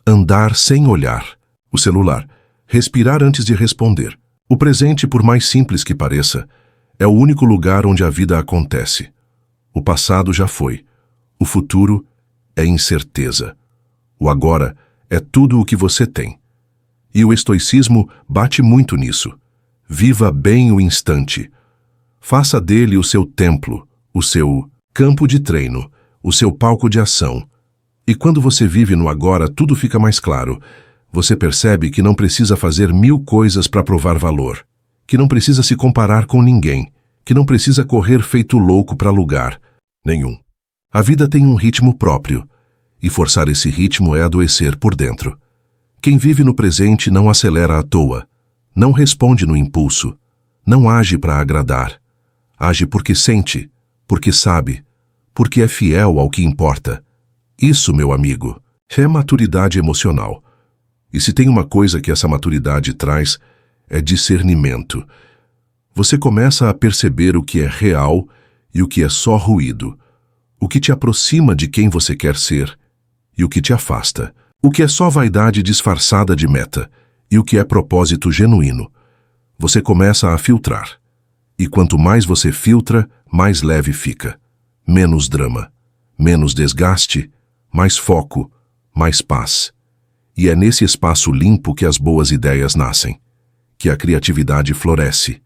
andar sem olhar, o celular, respirar antes de responder. O presente, por mais simples que pareça, é o único lugar onde a vida acontece. O passado já foi. O futuro é incerteza. O agora é tudo o que você tem. E o estoicismo bate muito nisso. Viva bem o instante. Faça dele o seu templo, o seu campo de treino, o seu palco de ação. E quando você vive no agora, tudo fica mais claro. Você percebe que não precisa fazer 1000 coisas para provar valor, que não precisa se comparar com ninguém, que não precisa correr feito louco para lugar nenhum. A vida tem um ritmo próprio, e forçar esse ritmo é adoecer por dentro. Quem vive no presente não acelera à toa, não responde no impulso, não age para agradar. Age porque sente, porque sabe, porque é fiel ao que importa. Isso, meu amigo, é maturidade emocional. E se tem uma coisa que essa maturidade traz, é discernimento. Você começa a perceber o que é real e o que é só ruído, o que te aproxima de quem você quer ser e o que te afasta, o que é só vaidade disfarçada de meta e o que é propósito genuíno. Você começa a filtrar. E quanto mais você filtra, mais leve fica. Menos drama, menos desgaste, mais foco, mais paz. E é nesse espaço limpo que as boas ideias nascem, que a criatividade floresce,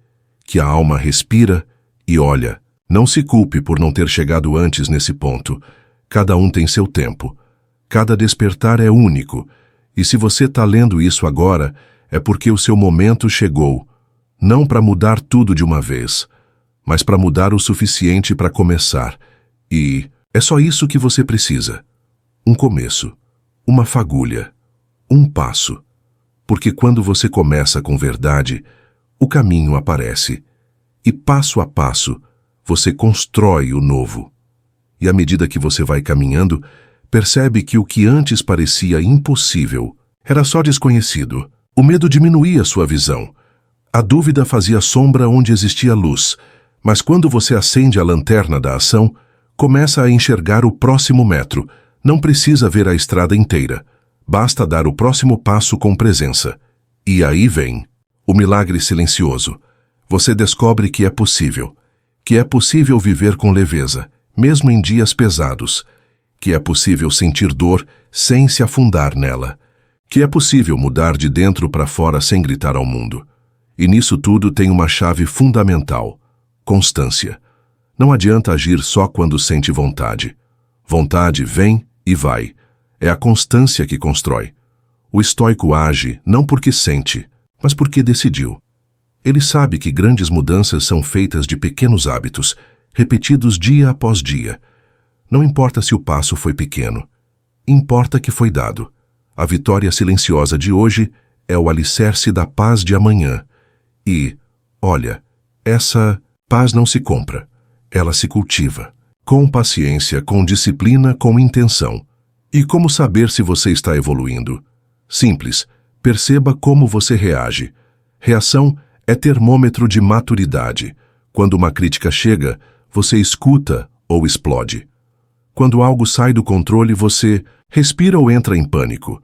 que a alma respira e olha. Não se culpe por não ter chegado antes nesse ponto. Cada um tem seu tempo. Cada despertar é único. E se você está lendo isso agora, é porque o seu momento chegou. Não para mudar tudo de uma vez, mas para mudar o suficiente para começar. E é só isso que você precisa. Um começo, uma fagulha, um passo. Porque quando você começa com verdade, o caminho aparece. E passo a passo, você constrói o novo. E à medida que você vai caminhando, percebe que o que antes parecia impossível era só desconhecido. O medo diminuía sua visão. A dúvida fazia sombra onde existia luz, mas quando você acende a lanterna da ação, começa a enxergar o próximo metro. Não precisa ver a estrada inteira. Basta dar o próximo passo com presença. E aí vem o milagre silencioso. Você descobre que é possível viver com leveza, mesmo em dias pesados, que é possível sentir dor sem se afundar nela, que é possível mudar de dentro para fora sem gritar ao mundo. E nisso tudo tem uma chave fundamental: constância. Não adianta agir só quando sente vontade. Vontade vem e vai. É a constância que constrói. O estoico age não porque sente, mas porque decidiu. Ele sabe que grandes mudanças são feitas de pequenos hábitos, repetidos dia após dia. Não importa se o passo foi pequeno. Importa que foi dado. A vitória silenciosa de hoje é o alicerce da paz de amanhã. E, olha, essa paz não se compra, ela se cultiva. Com paciência, com disciplina, com intenção. E como saber se você está evoluindo? Simples, perceba como você reage. Reação é termômetro de maturidade. Quando uma crítica chega, você escuta ou explode. Quando algo sai do controle, você respira ou entra em pânico.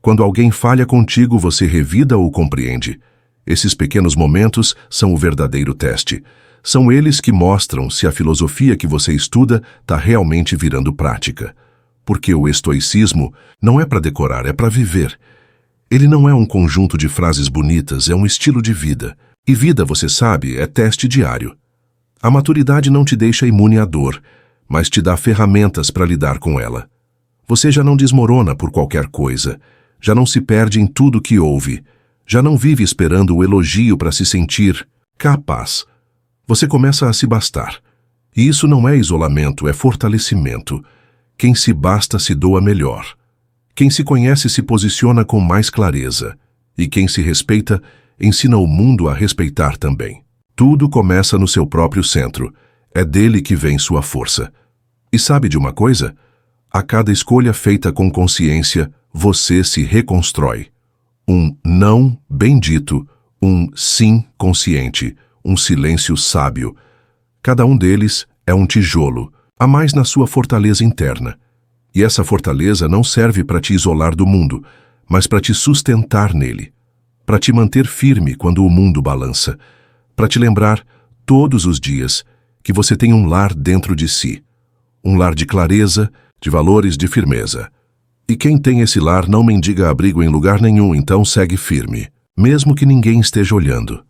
Quando alguém falha contigo, você revida ou compreende. Esses pequenos momentos são o verdadeiro teste. São eles que mostram se a filosofia que você estuda está realmente virando prática. Porque o estoicismo não é para decorar, é para viver. Ele não é um conjunto de frases bonitas, é um estilo de vida. E vida, você sabe, é teste diário. A maturidade não te deixa imune à dor, mas te dá ferramentas para lidar com ela. Você já não desmorona por qualquer coisa, já não se perde em tudo que ouve, já não vive esperando o elogio para se sentir capaz. Você começa a se bastar. E isso não é isolamento, é fortalecimento. Quem se basta se doa melhor. Quem se conhece se posiciona com mais clareza. E quem se respeita ensina o mundo a respeitar também. Tudo começa no seu próprio centro. É dele que vem sua força. E sabe de uma coisa? A cada escolha feita com consciência, você se reconstrói. Um não bendito, um sim consciente, um silêncio sábio. Cada um deles é um tijolo, a mais na sua fortaleza interna. E essa fortaleza não serve para te isolar do mundo, mas para te sustentar nele, para te manter firme quando o mundo balança, para te lembrar, todos os dias, que você tem um lar dentro de si, um lar de clareza, de valores, de firmeza. E quem tem esse lar não mendiga abrigo em lugar nenhum, então segue firme, mesmo que ninguém esteja olhando,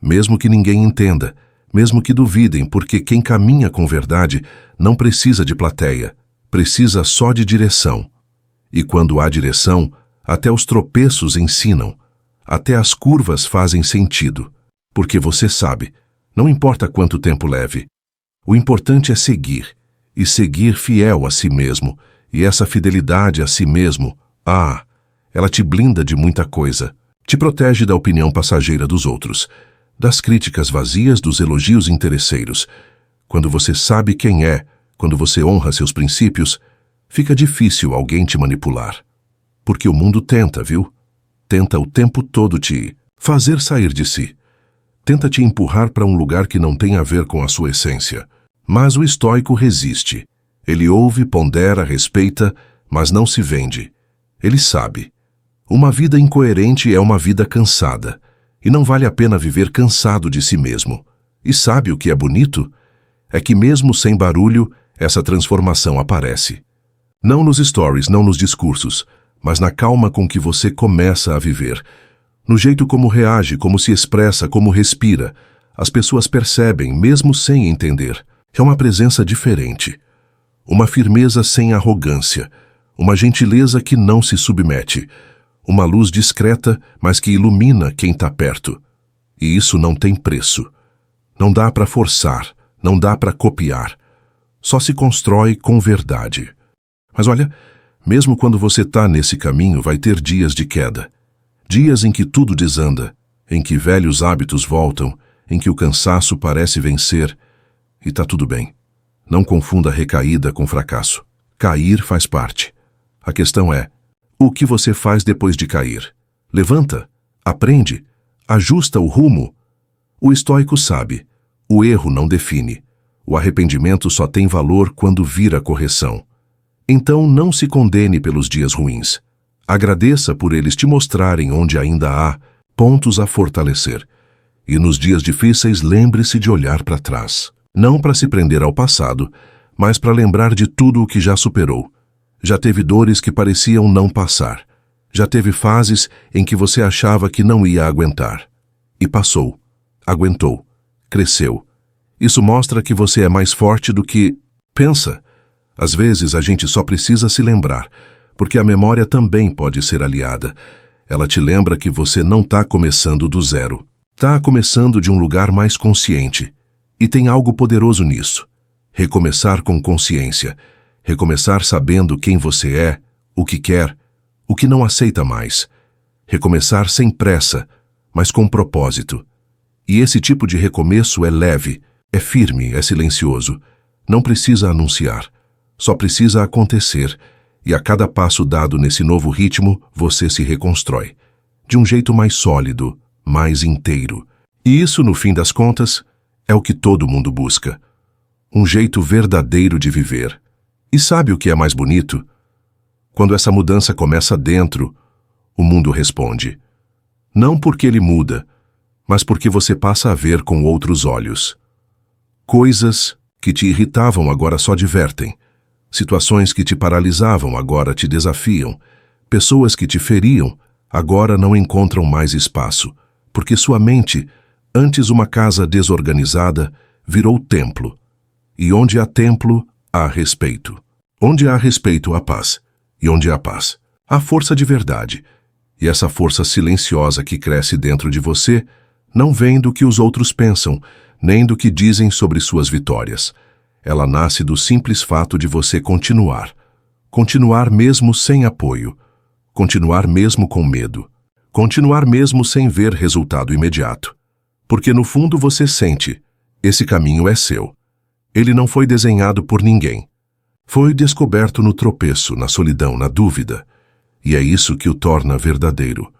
mesmo que ninguém entenda, mesmo que duvidem, porque quem caminha com verdade não precisa de plateia, precisa só de direção. E quando há direção, até os tropeços ensinam, até as curvas fazem sentido, porque você sabe, não importa quanto tempo leve, o importante é seguir, e seguir fiel a si mesmo, e essa fidelidade a si mesmo, ela te blinda de muita coisa, te protege da opinião passageira dos outros, das críticas vazias, dos elogios interesseiros. Quando você sabe quem é, quando você honra seus princípios, fica difícil alguém te manipular. Porque o mundo tenta, viu? Tenta o tempo todo te fazer sair de si. Tenta te empurrar para um lugar que não tem a ver com a sua essência. Mas o estoico resiste. Ele ouve, pondera, respeita, mas não se vende. Ele sabe. Uma vida incoerente é uma vida cansada. E não vale a pena viver cansado de si mesmo. E sabe o que é bonito? É que mesmo sem barulho, essa transformação aparece. Não nos stories, não nos discursos, mas na calma com que você começa a viver. No jeito como reage, como se expressa, como respira. As pessoas percebem, mesmo sem entender. É uma presença diferente. Uma firmeza sem arrogância. Uma gentileza que não se submete. Uma luz discreta, mas que ilumina quem está perto. E isso não tem preço. Não dá para forçar, não dá para copiar. Só se constrói com verdade. Mas olha, mesmo quando você está nesse caminho, vai ter dias de queda. Dias em que tudo desanda, em que velhos hábitos voltam, em que o cansaço parece vencer. E tá tudo bem. Não confunda recaída com fracasso. Cair faz parte. A questão é, o que você faz depois de cair? Levanta, aprende, ajusta o rumo. O estoico sabe, o erro não define. O arrependimento só tem valor quando vira correção. Então não se condene pelos dias ruins. Agradeça por eles te mostrarem onde ainda há pontos a fortalecer. E nos dias difíceis lembre-se de olhar para trás. Não para se prender ao passado, mas para lembrar de tudo o que já superou. Já teve dores que pareciam não passar. Já teve fases em que você achava que não ia aguentar. E passou. Aguentou. Cresceu. Isso mostra que você é mais forte do que pensa. Às vezes a gente só precisa se lembrar, porque a memória também pode ser aliada. Ela te lembra que você não está começando do zero. Está começando de um lugar mais consciente. E tem algo poderoso nisso. Recomeçar com consciência. Recomeçar sabendo quem você é, o que quer, o que não aceita mais. Recomeçar sem pressa, mas com propósito. E esse tipo de recomeço é leve, é firme, é silencioso. Não precisa anunciar. Só precisa acontecer. E a cada passo dado nesse novo ritmo, você se reconstrói. De um jeito mais sólido, mais inteiro. E isso, no fim das contas, é o que todo mundo busca. Um jeito verdadeiro de viver. E sabe o que é mais bonito? Quando essa mudança começa dentro, o mundo responde. Não porque ele muda, mas porque você passa a ver com outros olhos. Coisas que te irritavam agora só divertem. Situações que te paralisavam agora te desafiam. Pessoas que te feriam agora não encontram mais espaço, porque sua mente, antes uma casa desorganizada, virou templo. E onde há templo, há respeito. Onde há respeito, há paz. E onde há paz, há força de verdade. E essa força silenciosa que cresce dentro de você não vem do que os outros pensam, nem do que dizem sobre suas vitórias. Ela nasce do simples fato de você continuar. Continuar mesmo sem apoio. Continuar mesmo com medo. Continuar mesmo sem ver resultado imediato. Porque no fundo você sente, esse caminho é seu. Ele não foi desenhado por ninguém. Foi descoberto no tropeço, na solidão, na dúvida. E é isso que o torna verdadeiro.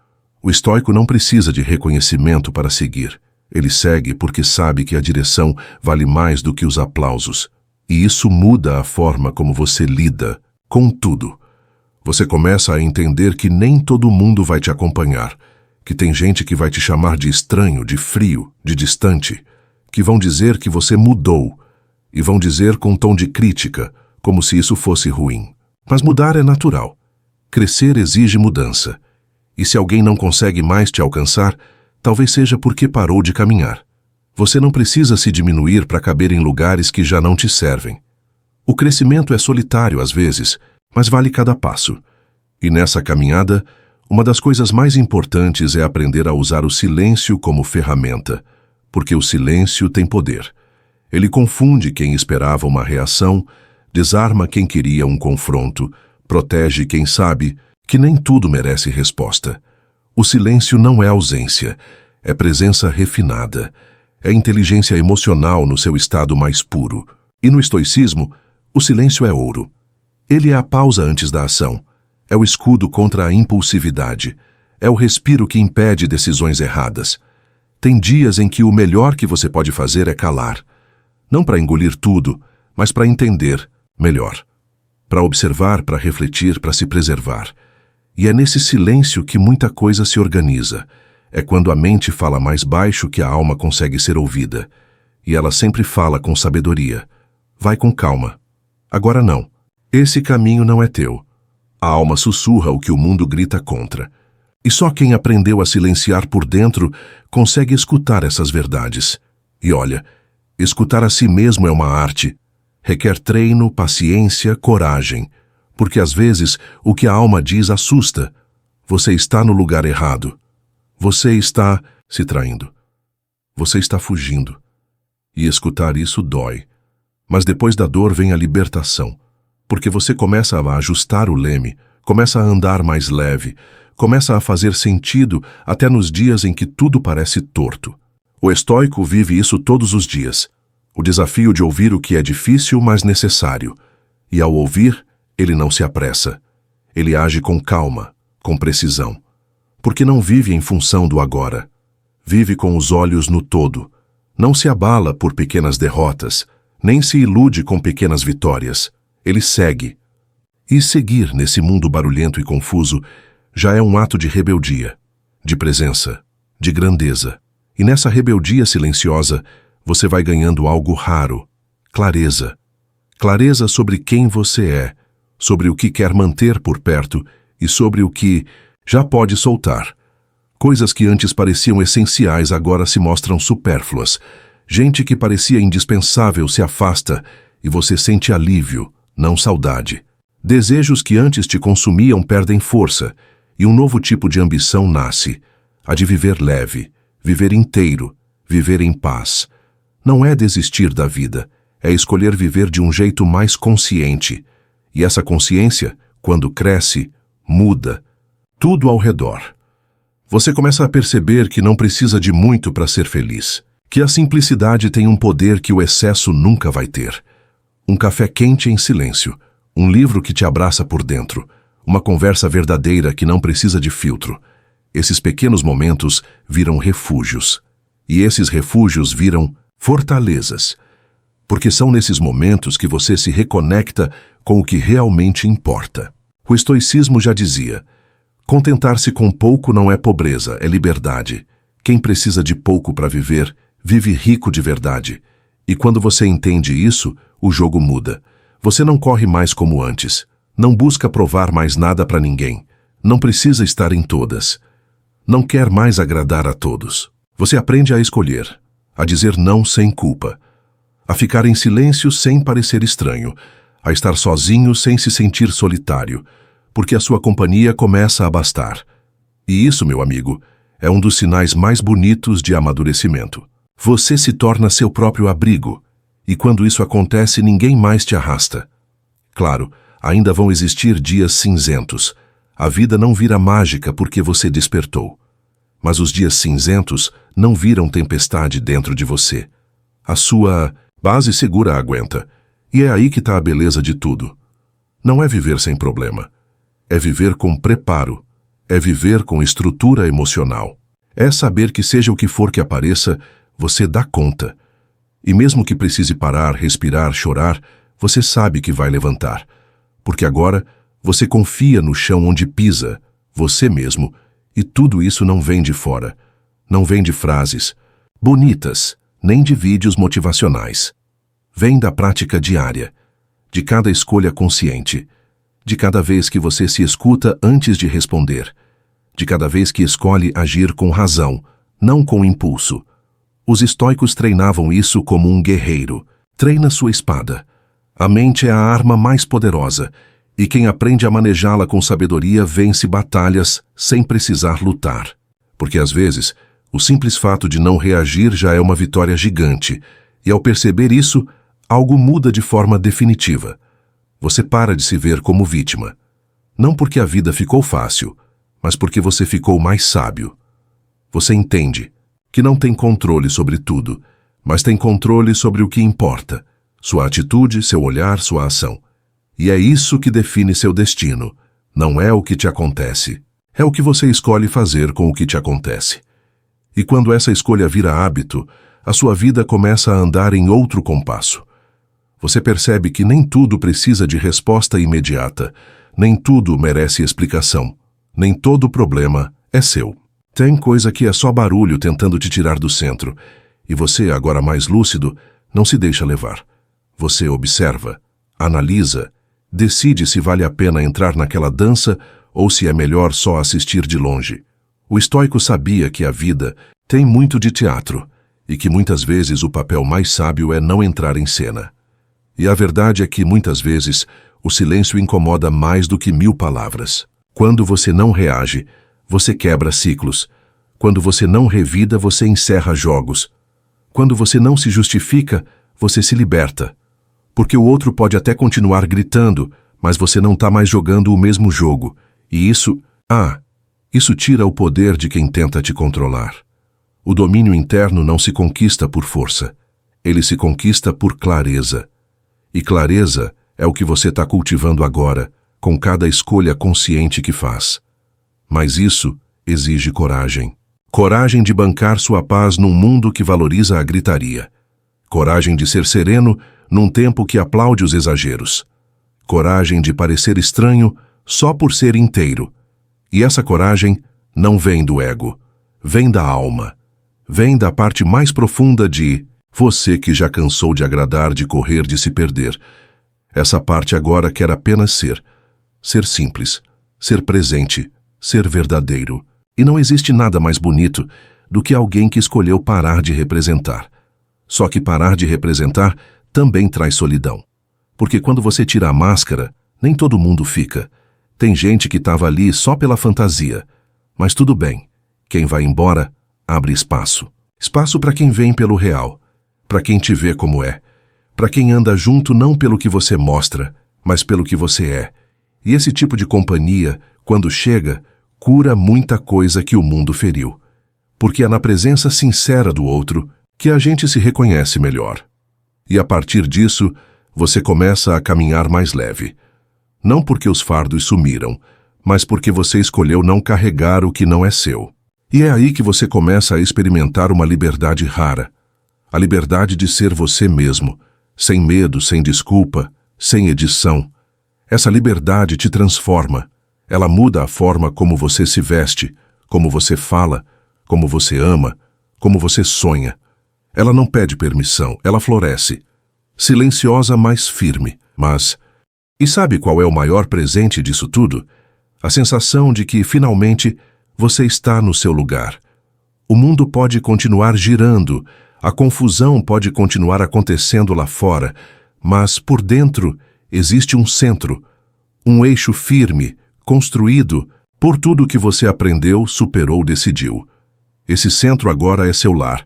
O estoico não precisa de reconhecimento para seguir. Ele segue porque sabe que a direção vale mais do que os aplausos. E isso muda a forma como você lida com tudo. Você começa a entender que nem todo mundo vai te acompanhar, que tem gente que vai te chamar de estranho, de frio, de distante, que vão dizer que você mudou, e vão dizer com tom de crítica, como se isso fosse ruim. Mas mudar é natural. Crescer exige mudança. E se alguém não consegue mais te alcançar, talvez seja porque parou de caminhar. Você não precisa se diminuir para caber em lugares que já não te servem. O crescimento é solitário às vezes, mas vale cada passo. E nessa caminhada, uma das coisas mais importantes é aprender a usar o silêncio como ferramenta, porque o silêncio tem poder. Ele confunde quem esperava uma reação, desarma quem queria um confronto, protege quem sabe que nem tudo merece resposta. O silêncio não é ausência, é presença refinada, é inteligência emocional no seu estado mais puro. E no estoicismo, o silêncio é ouro. Ele é a pausa antes da ação, é o escudo contra a impulsividade, é o respiro que impede decisões erradas. Tem dias em que o melhor que você pode fazer é calar. Não para engolir tudo, mas para entender melhor. Para observar, para refletir, para se preservar. E é nesse silêncio que muita coisa se organiza. É quando a mente fala mais baixo que a alma consegue ser ouvida. E ela sempre fala com sabedoria. Vai com calma. Agora não. Esse caminho não é teu. A alma sussurra o que o mundo grita contra. E só quem aprendeu a silenciar por dentro consegue escutar essas verdades. E olha, escutar a si mesmo é uma arte. Requer treino, paciência, coragem. Porque às vezes o que a alma diz assusta. Você está no lugar errado. Você está se traindo. Você está fugindo. E escutar isso dói. Mas depois da dor vem a libertação. Porque você começa a ajustar o leme, começa a andar mais leve, começa a fazer sentido até nos dias em que tudo parece torto. O estoico vive isso todos os dias. O desafio de ouvir o que é difícil, mas necessário. E ao ouvir, ele não se apressa. Ele age com calma, com precisão. Porque não vive em função do agora. Vive com os olhos no todo. Não se abala por pequenas derrotas, nem se ilude com pequenas vitórias. Ele segue. E seguir nesse mundo barulhento e confuso já é um ato de rebeldia, de presença, de grandeza. E nessa rebeldia silenciosa, você vai ganhando algo raro, clareza. Clareza sobre quem você é, sobre o que quer manter por perto e sobre o que já pode soltar. Coisas que antes pareciam essenciais agora se mostram supérfluas. Gente que parecia indispensável se afasta e você sente alívio, não saudade. Desejos que antes te consumiam perdem força e um novo tipo de ambição nasce, a de viver leve, viver inteiro, viver em paz. Não é desistir da vida, é escolher viver de um jeito mais consciente. E essa consciência, quando cresce, muda tudo ao redor. Você começa a perceber que não precisa de muito para ser feliz, que a simplicidade tem um poder que o excesso nunca vai ter. Um café quente em silêncio, um livro que te abraça por dentro, uma conversa verdadeira que não precisa de filtro. Esses pequenos momentos viram refúgios. E esses refúgios viram fortalezas. Porque são nesses momentos que você se reconecta com o que realmente importa. O estoicismo já dizia: contentar-se com pouco não é pobreza, é liberdade. Quem precisa de pouco para viver, vive rico de verdade. E quando você entende isso, o jogo muda. Você não corre mais como antes. Não busca provar mais nada para ninguém. Não precisa estar em todas. Não quer mais agradar a todos. Você aprende a escolher, a dizer não sem culpa, a ficar em silêncio sem parecer estranho, a estar sozinho sem se sentir solitário, porque a sua companhia começa a bastar. E isso, meu amigo, é um dos sinais mais bonitos de amadurecimento. Você se torna seu próprio abrigo. E quando isso acontece, ninguém mais te arrasta. Claro, ainda vão existir dias cinzentos. A vida não vira mágica porque você despertou. Mas os dias cinzentos não viram tempestade dentro de você. A sua base segura aguenta. E é aí que está a beleza de tudo. Não é viver sem problema. É viver com preparo. É viver com estrutura emocional. É saber que seja o que for que apareça, você dá conta. E mesmo que precise parar, respirar, chorar, você sabe que vai levantar. Porque agora você confia no chão onde pisa, você mesmo, e tudo isso não vem de fora. Não vem de frases bonitas, nem de vídeos motivacionais. Vem da prática diária, de cada escolha consciente, de cada vez que você se escuta antes de responder, de cada vez que escolhe agir com razão, não com impulso. Os estoicos treinavam isso como um guerreiro. Treina sua espada. A mente é a arma mais poderosa, e quem aprende a manejá-la com sabedoria vence batalhas sem precisar lutar. Porque às vezes, o simples fato de não reagir já é uma vitória gigante, e ao perceber isso, algo muda de forma definitiva. Você para de se ver como vítima. Não porque a vida ficou fácil, mas porque você ficou mais sábio. Você entende que não tem controle sobre tudo, mas tem controle sobre o que importa, sua atitude, seu olhar, sua ação. E é isso que define seu destino. Não é o que te acontece, é o que você escolhe fazer com o que te acontece. E quando essa escolha vira hábito, a sua vida começa a andar em outro compasso. Você percebe que nem tudo precisa de resposta imediata, nem tudo merece explicação, nem todo problema é seu. Tem coisa que é só barulho tentando te tirar do centro, e você, agora mais lúcido, não se deixa levar. Você observa, analisa, decide se vale a pena entrar naquela dança ou se é melhor só assistir de longe. O estoico sabia que a vida tem muito de teatro e que muitas vezes o papel mais sábio é não entrar em cena. E a verdade é que muitas vezes o silêncio incomoda mais do que 1000 palavras. Quando você não reage, você quebra ciclos. Quando você não revida, você encerra jogos. Quando você não se justifica, você se liberta. Porque o outro pode até continuar gritando, mas você não está mais jogando o mesmo jogo. E isso tira o poder de quem tenta te controlar. O domínio interno não se conquista por força. Ele se conquista por clareza. E clareza é o que você está cultivando agora, com cada escolha consciente que faz. Mas isso exige coragem. Coragem de bancar sua paz num mundo que valoriza a gritaria. Coragem de ser sereno num tempo que aplaude os exageros. Coragem de parecer estranho só por ser inteiro. E essa coragem não vem do ego, vem da alma. Vem da parte mais profunda de você que já cansou de agradar, de correr, de se perder. Essa parte agora quer apenas ser. Ser simples, ser presente, ser verdadeiro. E não existe nada mais bonito do que alguém que escolheu parar de representar. Só que parar de representar também traz solidão. Porque quando você tira a máscara, nem todo mundo fica. Tem gente que estava ali só pela fantasia. Mas tudo bem. Quem vai embora, abre espaço. Espaço para quem vem pelo real. Para quem te vê como é. Para quem anda junto não pelo que você mostra, mas pelo que você é. E esse tipo de companhia, quando chega, cura muita coisa que o mundo feriu. Porque é na presença sincera do outro que a gente se reconhece melhor. E a partir disso, você começa a caminhar mais leve. Não porque os fardos sumiram, mas porque você escolheu não carregar o que não é seu. E é aí que você começa a experimentar uma liberdade rara. A liberdade de ser você mesmo, sem medo, sem desculpa, sem edição. Essa liberdade te transforma. Ela muda a forma como você se veste, como você fala, como você ama, como você sonha. Ela não pede permissão, ela floresce. Silenciosa, mas firme. E sabe qual é o maior presente disso tudo? A sensação de que, finalmente, você está no seu lugar. O mundo pode continuar girando, a confusão pode continuar acontecendo lá fora, mas, por dentro, existe um centro, um eixo firme, construído por tudo que você aprendeu, superou, decidiu. Esse centro agora é seu lar,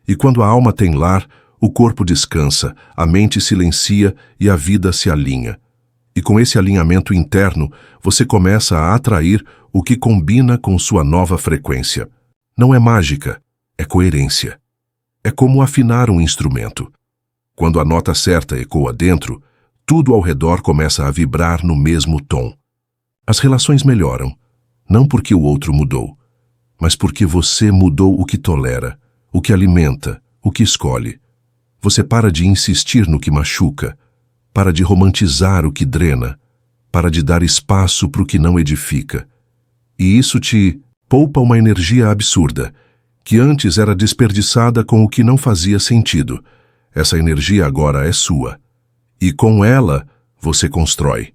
e quando a alma tem lar, O corpo descansa, a mente silencia e a vida se alinha. E com esse alinhamento interno, você começa a atrair o que combina com sua nova frequência. Não é mágica, é coerência. É como afinar um instrumento. Quando a nota certa ecoa dentro, tudo ao redor começa a vibrar no mesmo tom. As relações melhoram, não porque o outro mudou, mas porque você mudou o que tolera, o que alimenta, o que escolhe. Você para de insistir no que machuca, para de romantizar o que drena, para de dar espaço para o que não edifica. E isso te poupa uma energia absurda, que antes era desperdiçada com o que não fazia sentido. Essa energia agora é sua. E com ela, você constrói.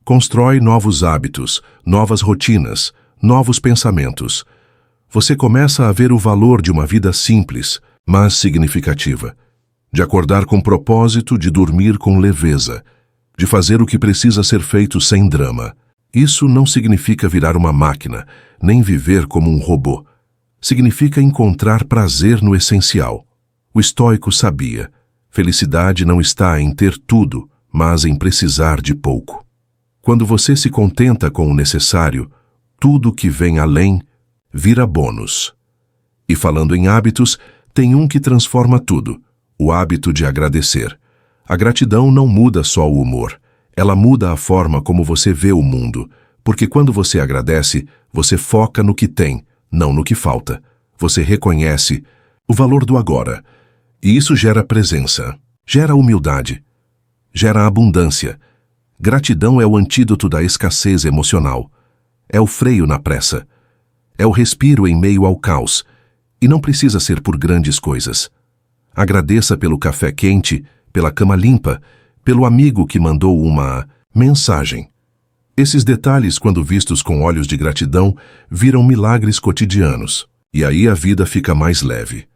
Constrói novos hábitos, novas rotinas, novos pensamentos. Você começa a ver o valor de uma vida simples, mas significativa. De acordar com propósito, de dormir com leveza, de fazer o que precisa ser feito sem drama. Isso não significa virar uma máquina, nem viver como um robô. Significa encontrar prazer no essencial. O estoico sabia, felicidade não está em ter tudo, mas em precisar de pouco. Quando você se contenta com o necessário, tudo que vem além vira bônus. E falando em hábitos, tem um que transforma tudo, o hábito de agradecer. A gratidão não muda só o humor, ela muda a forma como você vê o mundo, porque quando você agradece, você foca no que tem, não no que falta. Você reconhece o valor do agora. E isso gera presença, gera humildade, gera abundância. Gratidão é o antídoto da escassez emocional. É o freio na pressa. É o respiro em meio ao caos. E não precisa ser por grandes coisas. Agradeça pelo café quente, pela cama limpa, pelo amigo que mandou uma mensagem. Esses detalhes, quando vistos com olhos de gratidão, viram milagres cotidianos. E aí a vida fica mais leve.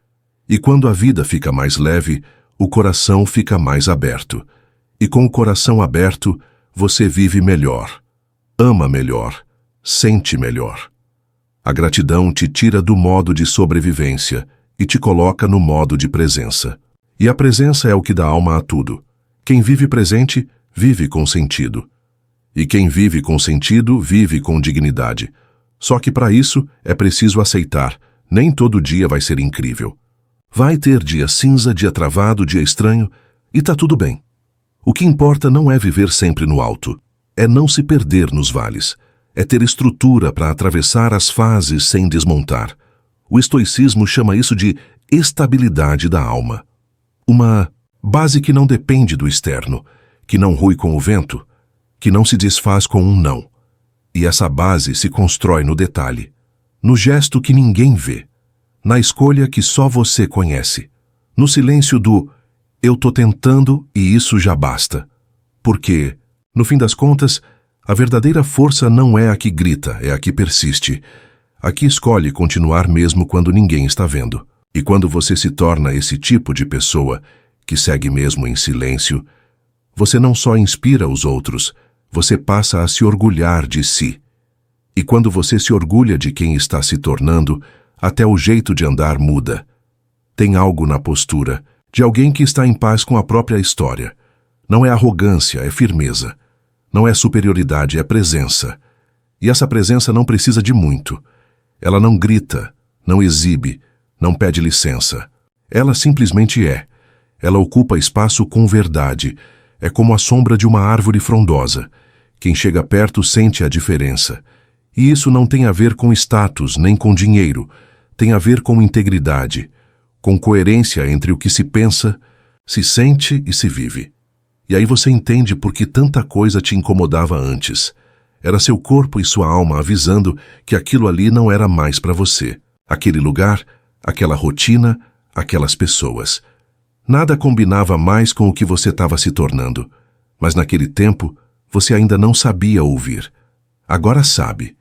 E quando a vida fica mais leve, o coração fica mais aberto. E com o coração aberto, você vive melhor, ama melhor, sente melhor. A gratidão te tira do modo de sobrevivência e te coloca no modo de presença. E a presença é o que dá alma a tudo. Quem vive presente, vive com sentido. E quem vive com sentido, vive com dignidade. Só que para isso é preciso aceitar, nem todo dia vai ser incrível. Vai ter dia cinza, dia travado, dia estranho, e tá tudo bem. O que importa não é viver sempre no alto, é não se perder nos vales, é ter estrutura para atravessar as fases sem desmontar. O estoicismo chama isso de estabilidade da alma. Uma base que não depende do externo, que não rui com o vento, que não se desfaz com um não. E essa base se constrói no detalhe, no gesto que ninguém vê, na escolha que só você conhece, no silêncio do eu tô tentando e isso já basta. Porque, no fim das contas, a verdadeira força não é a que grita, é a que persiste. A que escolhe continuar mesmo quando ninguém está vendo. E quando você se torna esse tipo de pessoa, que segue mesmo em silêncio, você não só inspira os outros, você passa a se orgulhar de si. E quando você se orgulha de quem está se tornando, até o jeito de andar muda. Tem algo na postura de alguém que está em paz com a própria história. Não é arrogância, é firmeza. Não é superioridade, é presença. E essa presença não precisa de muito. Ela não grita, não exibe, não pede licença. Ela simplesmente é. Ela ocupa espaço com verdade. É como a sombra de uma árvore frondosa. Quem chega perto sente a diferença. E isso não tem a ver com status, nem com dinheiro. Tem a ver com integridade, com coerência entre o que se pensa, se sente e se vive. E aí você entende por que tanta coisa te incomodava antes. Era seu corpo e sua alma avisando que aquilo ali não era mais para você. Aquele lugar, aquela rotina, aquelas pessoas. Nada combinava mais com o que você estava se tornando. Mas naquele tempo, você ainda não sabia ouvir. Agora sabe.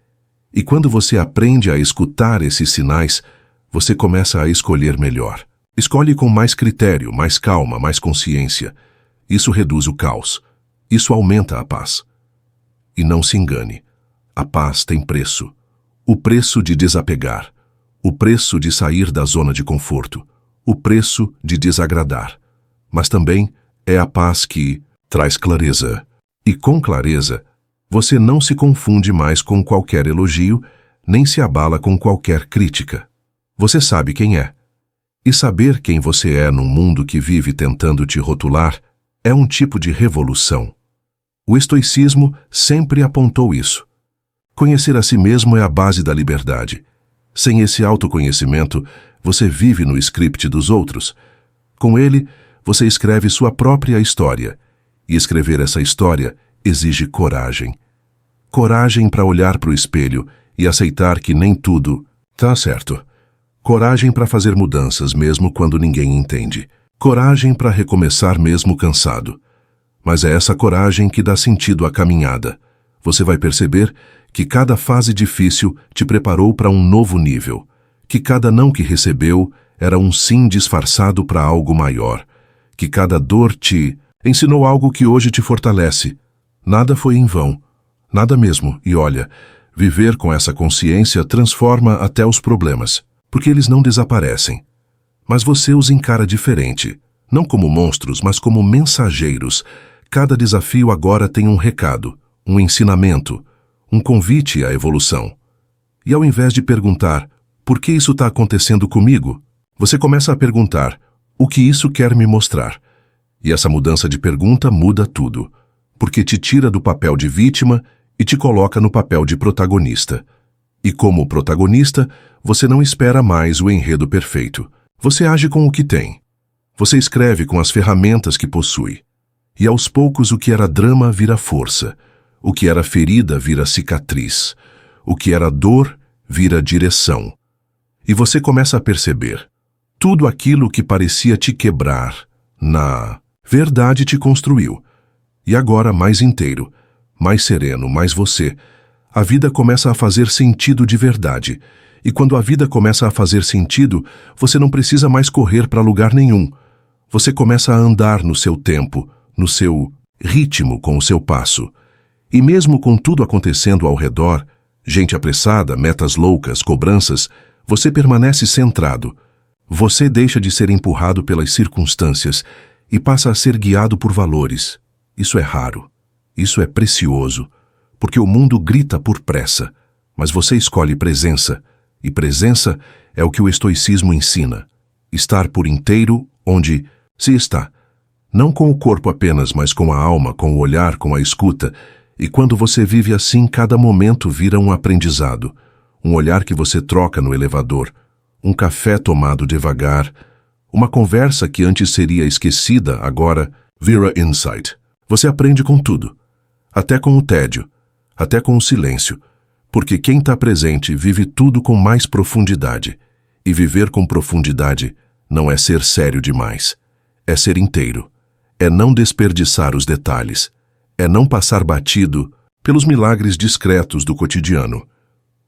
E quando você aprende a escutar esses sinais, você começa a escolher melhor. Escolhe com mais critério, mais calma, mais consciência. Isso reduz o caos. Isso aumenta a paz. E não se engane. A paz tem preço. O preço de desapegar. O preço de sair da zona de conforto. o preço de desagradar. Mas também é a paz que traz clareza. E com clareza, você não se confunde mais com qualquer elogio, nem se abala com qualquer crítica. Você sabe quem é. E saber quem você é num mundo que vive tentando te rotular é um tipo de revolução. O estoicismo sempre apontou isso. Conhecer a si mesmo é a base da liberdade. Sem esse autoconhecimento, você vive no script dos outros. Com ele, você escreve sua própria história. E escrever essa história exige coragem. Coragem para olhar para o espelho e aceitar que nem tudo tá certo. Coragem para fazer mudanças mesmo quando ninguém entende. Coragem para recomeçar mesmo cansado. Mas é essa coragem que dá sentido à caminhada. Você vai perceber que cada fase difícil te preparou para um novo nível, que cada não que recebeu era um sim disfarçado para algo maior, que cada dor te ensinou algo que hoje te fortalece. Nada foi em vão, nada mesmo, e olha, viver com essa consciência transforma até os problemas, porque eles não desaparecem. Mas você os encara diferente, não como monstros, mas como mensageiros. Cada desafio agora tem um recado, um ensinamento, um convite à evolução. E ao invés de perguntar, por que isso está acontecendo comigo? Você começa a perguntar, o que isso quer me mostrar? E essa mudança de pergunta muda tudo, porque te tira do papel de vítima e te coloca no papel de protagonista. E como protagonista, você não espera mais o enredo perfeito. Você age com o que tem. Você escreve com as ferramentas que possui. E aos poucos o que era drama vira força. O que era ferida vira cicatriz. O que era dor vira direção. E você começa a perceber. Tudo aquilo que parecia te quebrar, na verdade te construiu. E agora mais inteiro, mais sereno, mais você. A vida começa a fazer sentido de verdade. E quando a vida começa a fazer sentido, você não precisa mais correr para lugar nenhum. Você começa a andar no seu tempo, no seu ritmo com o seu passo. E mesmo com tudo acontecendo ao redor, gente apressada, metas loucas, cobranças, você permanece centrado. Você deixa de ser empurrado pelas circunstâncias e passa a ser guiado por valores. Isso é raro. Isso é precioso. Porque o mundo grita por pressa, mas você escolhe presença. E presença é o que o estoicismo ensina. Estar por inteiro onde se está. Não com o corpo apenas, mas com a alma, com o olhar, com a escuta. E quando você vive assim, cada momento vira um aprendizado. Um olhar que você troca no elevador. Um café tomado devagar. Uma conversa que antes seria esquecida, agora vira insight. Você aprende com tudo. Até com o tédio. Até com o silêncio. Porque quem está presente vive tudo com mais profundidade. E viver com profundidade não é ser sério demais. É ser inteiro. É não desperdiçar os detalhes. É não passar batido pelos milagres discretos do cotidiano.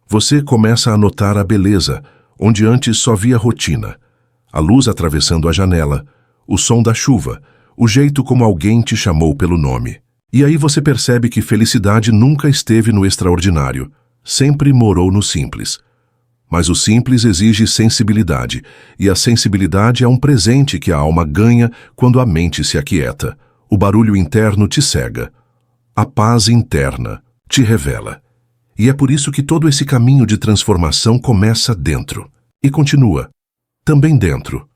Você começa a notar a beleza, onde antes só via rotina. A luz atravessando a janela, o som da chuva, o jeito como alguém te chamou pelo nome. E aí você percebe que felicidade nunca esteve no extraordinário, sempre morou no simples. Mas o simples exige sensibilidade, e a sensibilidade é um presente que a alma ganha quando a mente se aquieta. O barulho interno te cega. A paz interna te revela. E é por isso que todo esse caminho de transformação começa dentro. E continua. Também dentro.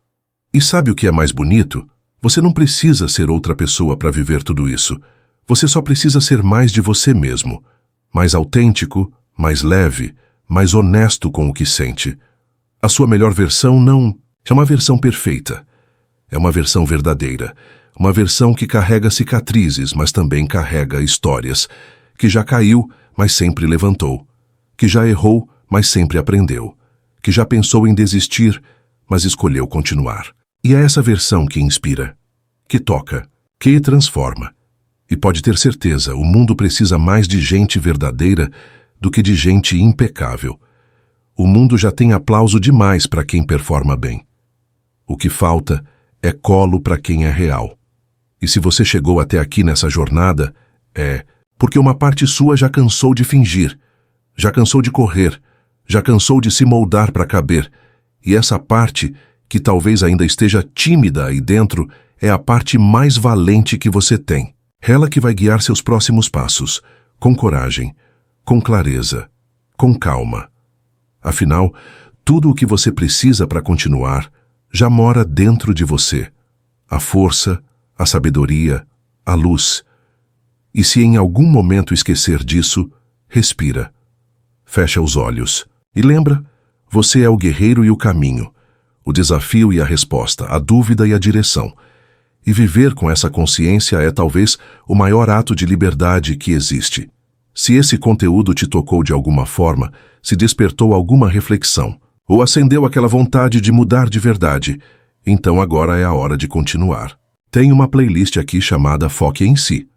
E sabe o que é mais bonito? Você não precisa ser outra pessoa para viver tudo isso. Você só precisa ser mais de você mesmo. Mais autêntico, mais leve, mais honesto com o que sente. A sua melhor versão não é uma versão perfeita. É uma versão verdadeira. Uma versão que carrega cicatrizes, mas também carrega histórias. Que já caiu, mas sempre levantou. Que já errou, mas sempre aprendeu. Que já pensou em desistir, mas escolheu continuar. E é essa versão que inspira, que toca, que transforma. E pode ter certeza, o mundo precisa mais de gente verdadeira do que de gente impecável. O mundo já tem aplauso demais para quem performa bem. O que falta é colo para quem é real. E se você chegou até aqui nessa jornada, é porque uma parte sua já cansou de fingir, já cansou de correr, já cansou de se moldar para caber. E essa parte que talvez ainda esteja tímida aí dentro, é a parte mais valente que você tem. Ela que vai guiar seus próximos passos, com coragem, com clareza, com calma. Afinal, tudo o que você precisa para continuar já mora dentro de você. A força, a sabedoria, a luz. E se em algum momento esquecer disso, respira. Fecha os olhos. E lembra, você é o guerreiro e o caminho, o desafio e a resposta, a dúvida e a direção. E viver com essa consciência é talvez o maior ato de liberdade que existe. Se esse conteúdo te tocou de alguma forma, se despertou alguma reflexão, ou acendeu aquela vontade de mudar de verdade, então agora é a hora de continuar. Tem uma playlist aqui chamada Foque em Si.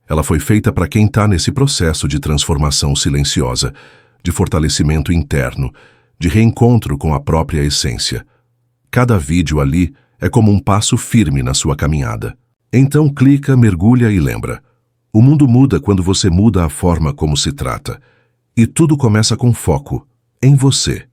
Ela foi feita para quem está nesse processo de transformação silenciosa, de fortalecimento interno, de reencontro com a própria essência. Cada vídeo ali é como um passo firme na sua caminhada. Então clica, mergulha e lembra. O mundo muda quando você muda a forma como se trata. E tudo começa com foco em você.